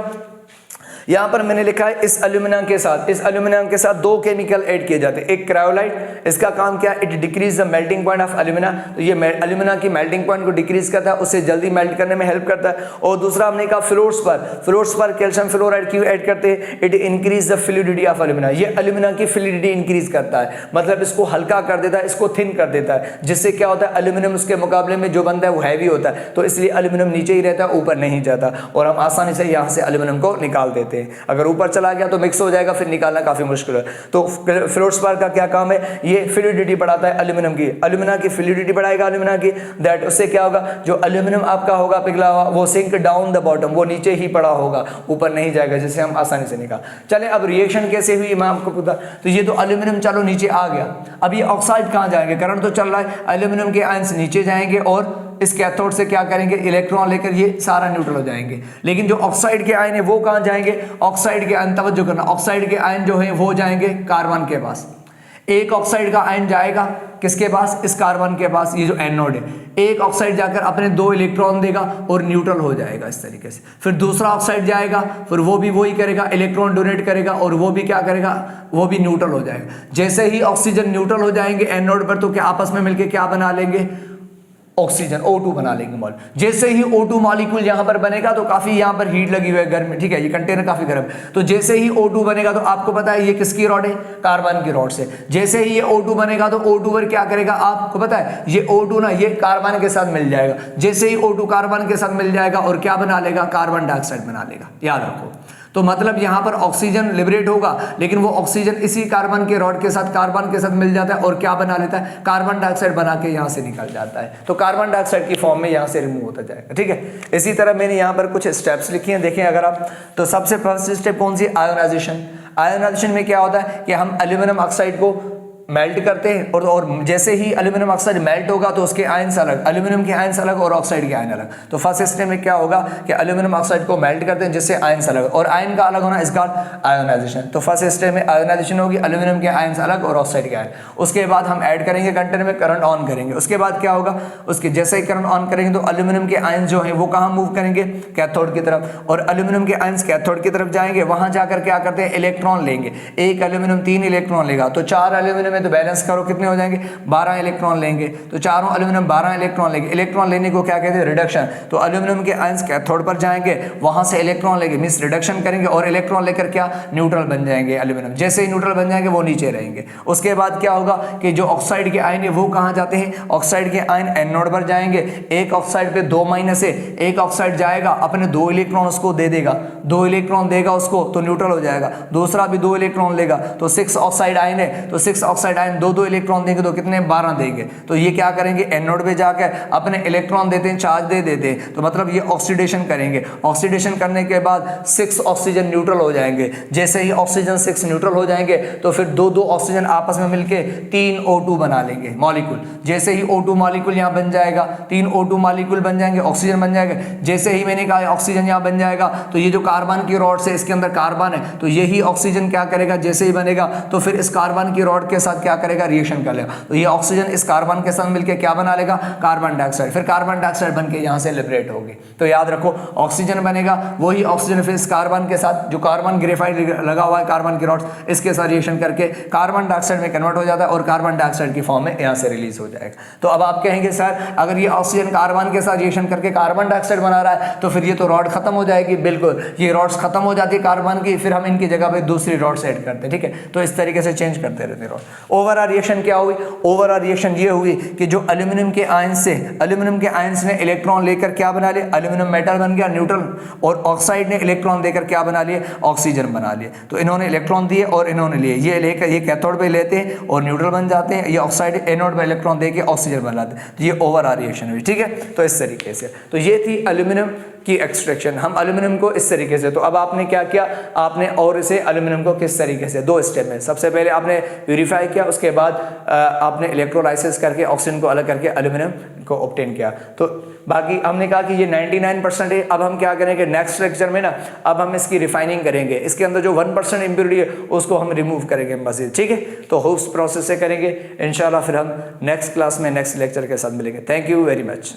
यहाँ पर मैंने लिखा है इस एल्यूमिना के साथ दो केमिकल ऐड किए जाते हैं। एक क्रायोलाइट, इसका काम क्या है, it decrease the melting point of alumina, तो ये एल्यूमिना की मेल्टिंग पॉइंट को डिक्रीज करता है, उससे जल्दी मेल्ट करने में हेल्प करता है। और दूसरा हमने कहा फ्लोरस्पार कैल्शियम फ्लोराइड क्यों ऐड करते हैं, it increase the fluidity of alumina, ये एल्यूमिना की फ्लूइडिटी इंक्रीज करता है, मतलब इसको हल्का कर देता है, इसको थिन कर देता है, जिससे क्या होता है एल्यूमिनियम उसके मुकाबले में जो बनता है वो हैवी होता है, तो इसलिए एल्यूमिनियम नीचे ही रहता है, ऊपर नहीं जाता और हम आसानी से यहाँ से एल्यूमिनियम को निकाल देते हैं। अगर ऊपर चला गया तो मिक्स हो जाएगा, फिर निकालना काफी मुश्किल है। तो फ्लोरस्पार का क्या काम है, ये फ्लूइडिटी बढ़ाता है एल्यूमिनियम की, एल्यूमिना की फ्लूइडिटी बढ़ाएगा एल्यूमिना की, दैट उससे क्या होगा, जो एल्यूमिनियम आपका होगा पिघला हुआ वो सिंक डाउन द बॉटम, वो नीचे ही पड़ा होगा, ऊपर नहीं जाएगा, जिससे हम आसानी से निकाल। चले अब रिएक्शन कैसे हुई मैं आपको पता। तो ये तो एल्यूमिनियम चलो नीचे आ गया, अब ये ऑक्साइड कहाँ जाएंगे, करंट तो चल रहा है, एल्यूमिनियम के आयंस नीचे जाएंगे और इस कैथोड से क्या करेंगे, इलेक्ट्रॉन लेकर ये सारा न्यूट्रल हो जाएंगे। लेकिन जो ऑक्साइड के आयन है वो कहाँ जाएंगे, ऑक्साइड के आयन, तवज्जो करना, ऑक्साइड के आयन जो है वो जाएंगे कार्बन के पास। एक ऑक्साइड का आयन जाएगा किसके पास, इस कार्बन के पास, ये जो एनोड है, एक ऑक्साइड जाकर अपने 2 इलेक्ट्रॉन देगा और न्यूट्रल हो जाएगा इस तरीके से। फिर दूसरा ऑक्साइड जाएगा, फिर वो भी वही करेगा, इलेक्ट्रॉन डोनेट करेगा और वो भी क्या करेगा, वो भी न्यूट्रल हो जाएगा। जैसे ही ऑक्सीजन न्यूट्रल हो जाएंगे एनोड पर, तो क्या आपस में मिलकर क्या बना लेंगे, ऑक्सीजन O2 बना लेंगे मॉल। जैसे ही O2 मॉलिक्यूल यहां पर बनेगा तो काफी यहां पर हीट लगी हुई है गर्म, ठीक है, ये कंटेनर काफी गर्म, तो जैसे ही O2 बनेगा तो आपको पता है ये किसकी रॉड है, कार्बन की रॉड से। जैसे ही ये O2 बनेगा तो O2 पर क्या करेगा, आपको पता है ये O2 ना ये कार्बन के साथ मिल जाएगा, जैसे ही O2 कार्बन के साथ मिल जाएगा और क्या बना लेगा, कार्बन डाइऑक्साइड बना लेगा, याद रखो। तो मतलब यहाँ पर ऑक्सीजन लिबरेट होगा, लेकिन वो ऑक्सीजन इसी कार्बन के रॉड के साथ कार्बन के साथ मिल जाता है और क्या बना लेता है, कार्बन डाइऑक्साइड बना के यहाँ से निकल जाता है। तो कार्बन डाइऑक्साइड की फॉर्म में यहाँ से रिमूव होता जाएगा। ठीक है, इसी तरह मैंने यहाँ पर कुछ स्टेप्स लिखी हैं, देखें अगर आप, तो सबसे फर्स्ट स्टेप कौन सी, आयोनाइजेशन। आयोनाइजेशन में क्या होता है कि हम एल्यूमिनियम ऑक्साइड को मेल्ट करते हैं और जैसे ही एल्यूमिनियम ऑक्साइड मेल्ट होगा तो उसके आयंस अलग, एल्यूमिनियम के आयंस अलग और ऑक्साइड के आयन अलग। तो फर्स्ट स्टेप में क्या होगा कि एल्यूमिनियम ऑक्साइड को मेल्ट करते हैं जिससे आयंस अलग, और आयन का अलग होना इसका आयोनाइजेशन। तो फर्स्ट स्टेप में आयोनाइजेशन होगी, एल्यूमिनियम के आयंस अलग और ऑक्साइड के आयन। उसके बाद हम ऐड करेंगे कंटेनर में, करंट ऑन करेंगे। उसके बाद क्या होगा, उसके जैसे ही करंट ऑन करेंगे तो एल्यूमिनियम के आयन जो है वो कहाँ मूव करेंगे, कैथोड की तरफ, और एल्यूमिनियम के आयंस कैथोड की तरफ जाएंगे। वहां जाकर क्या करते हैं, इलेक्ट्रॉन लेंगे। एक एल्यूमिनियम 3 इलेक्ट्रॉन लेगा, तो 4 एल्यूमिनियम में तो बैलेंस करो कितने हो जाएंगे, 12 इलेक्ट्रॉन लेंगे। तो चारों एल्यूमिनियम 12 इलेक्ट्रॉन लेंगे। इलेक्ट्रॉन लेने को क्या कहते हैं, रिडक्शन। तो एल्यूमिनियम के आयंस कैथोड पर जाएंगे, वहां से इलेक्ट्रॉन लेंगे, मींस रिडक्शन करेंगे, और इलेक्ट्रॉन लेकर क्या न्यूट्रल बन जाएंगे एल्यूमिनियम। जैसे ही न्यूट्रल बन जाएंगे वो नीचे रहेंगे। उसके बाद क्या होगा कि जो ऑक्साइड के आयन है वो कहां जाते हैं, ऑक्साइड के आयन एन नोड पर जाएंगे। एक ऑक्साइड पे 2 माइनस है, एक ऑक्साइड जाएगा अपने 2 इलेक्ट्रॉन उसको दे देगा, 2 इलेक्ट्रॉन देगा उसको तो न्यूट्रल हो जाएगा। दूसरा भी 2 इलेक्ट्रॉन लेगा, तो 6 ऑक्साइड आयन है, तो 6 ऑक्साइड आयन 2 इलेक्ट्रॉन देंगे तो कितने, 12 देंगे। तो ये क्या करेंगे, एनोड पे जाकर अपने इलेक्ट्रॉन देते हैं, चार्ज दे देते हैं। तो मतलब ये ऑक्सीडेशन करेंगे। ऑक्सीडेशन करने के बाद 6 ऑक्सीजन न्यूट्रल हो जाएंगे। जैसे ही ऑक्सीजन 6 न्यूट्रल हो जाएंगे तो फिर 2 ऑक्सीजन आपस में मिलके 3 O2 बना लेंगे मॉलिक्यूल। जैसे ही O2 मॉलिक्यूल यहाँ बन जाएगा, 3 O2 मॉलिक्यूल बन जाएंगे, ऑक्सीजन बन जाएगा। जैसे ही मैंने कहा ऑक्सीजन यहाँ बन जाएगा, तो ये जो कार्बन की रॉड से इसके अंदर कार्बन है, तो यही ऑक्सीजन क्या करेगा, जैसे ही बनेगा तो फिर इस कार्बन की रॉड के साथ क्या करेगा, रिएक्शन कर लेगा। तो ये ऑक्सीजन इस कार्बन के साथ मिलकर क्या बना लेगा, कार्बन डाइऑक्साइड। फिर कार्बन डाइऑक्साइड बनके यहाँ से लिबरेट होगी। तो याद रखो, ऑक्सीजन बनेगा, वही ऑक्सीजन फिर इस कार्बन के साथ, जो कार्बन ग्रेफाइट लगा हुआ है कार्बन की रॉड, इसके साथ रिएक्शन करके कार्बन डाइऑक्साइड में कन्वर्ट हो जाता है और कार्बन डाइऑक्साइड की फॉर्म में यहाँ से रिलीज हो जाएगा। तो अब आप कहेंगे सर अगर ये ऑक्सीजन कार्बन के साथ रिएक्शन करके कार्बन डाइऑक्साइड बना रहा है तो फिर ये तो रॉड खत्म हो जाएगी। बिल्कुल, ये रॉड्स खत्म हो जाती है कार्बन की, फिर हम इनकी जगह पे दूसरी रॉड्स ऐड करते हैं। ठीक है, तो इस तरीके से चेंज करते रहते हैं रॉड। ओवरऑल रिएक्शन क्या हुई, ओवरऑल रिएक्शन ये हुई कि जो एल्यूमिनियम के आयंस से, एल्यूमिनियम के आयंस ने इलेक्ट्रॉन लेकर क्या बना लिया, एल्यूमिनियम मेटल बन गया न्यूट्रल, और ऑक्साइड ने इलेक्ट्रॉन देकर क्या बना लिए, ऑक्सीजन बना लिए। तो इन्होंने इलेक्ट्रॉन दिए और इन्होंने लिए, ये लेकर ये कैथोड पे लेते हैं और न्यूट्रल बन जाते हैं, ये ऑक्साइड एनोड पे इलेक्ट्रॉन देकर ऑक्सीजन बनाते हैं। तो ये ओवरऑल रिएक्शन हुई। ठीक है, तो इस तरीके से, तो ये थी एल्यूमिनियम की एक्सट्रैक्शन। हम एल्यूमिनियम को इस तरीके से, तो अब आपने क्या किया, आपने और इसे एल्यूमिनियम को किस तरीके से, 2 स्टेप में, सबसे पहले आपने प्यूरिफाई किया, उसके बाद आपने इलेक्ट्रोलाइसिस करके ऑक्सीजन को अलग करके एल्यूमिनियम को ऑब्टेन किया। तो बाकी हमने कहा कि ये 99% है। अब हम क्या करेंगे, नेक्स्ट लेक्चर में ना, अब हम इसकी रिफाइनिंग करेंगे, इसके अंदर जो 1% इंप्योरिटी है उसको हम रिमूव करेंगे मजीद। ठीक है, तो उस प्रोसेस से करेंगे इंशाल्लाह। फिर हम नेक्स्ट क्लास में नेक्स्ट लेक्चर के साथ मिलेंगे। Thank you very much.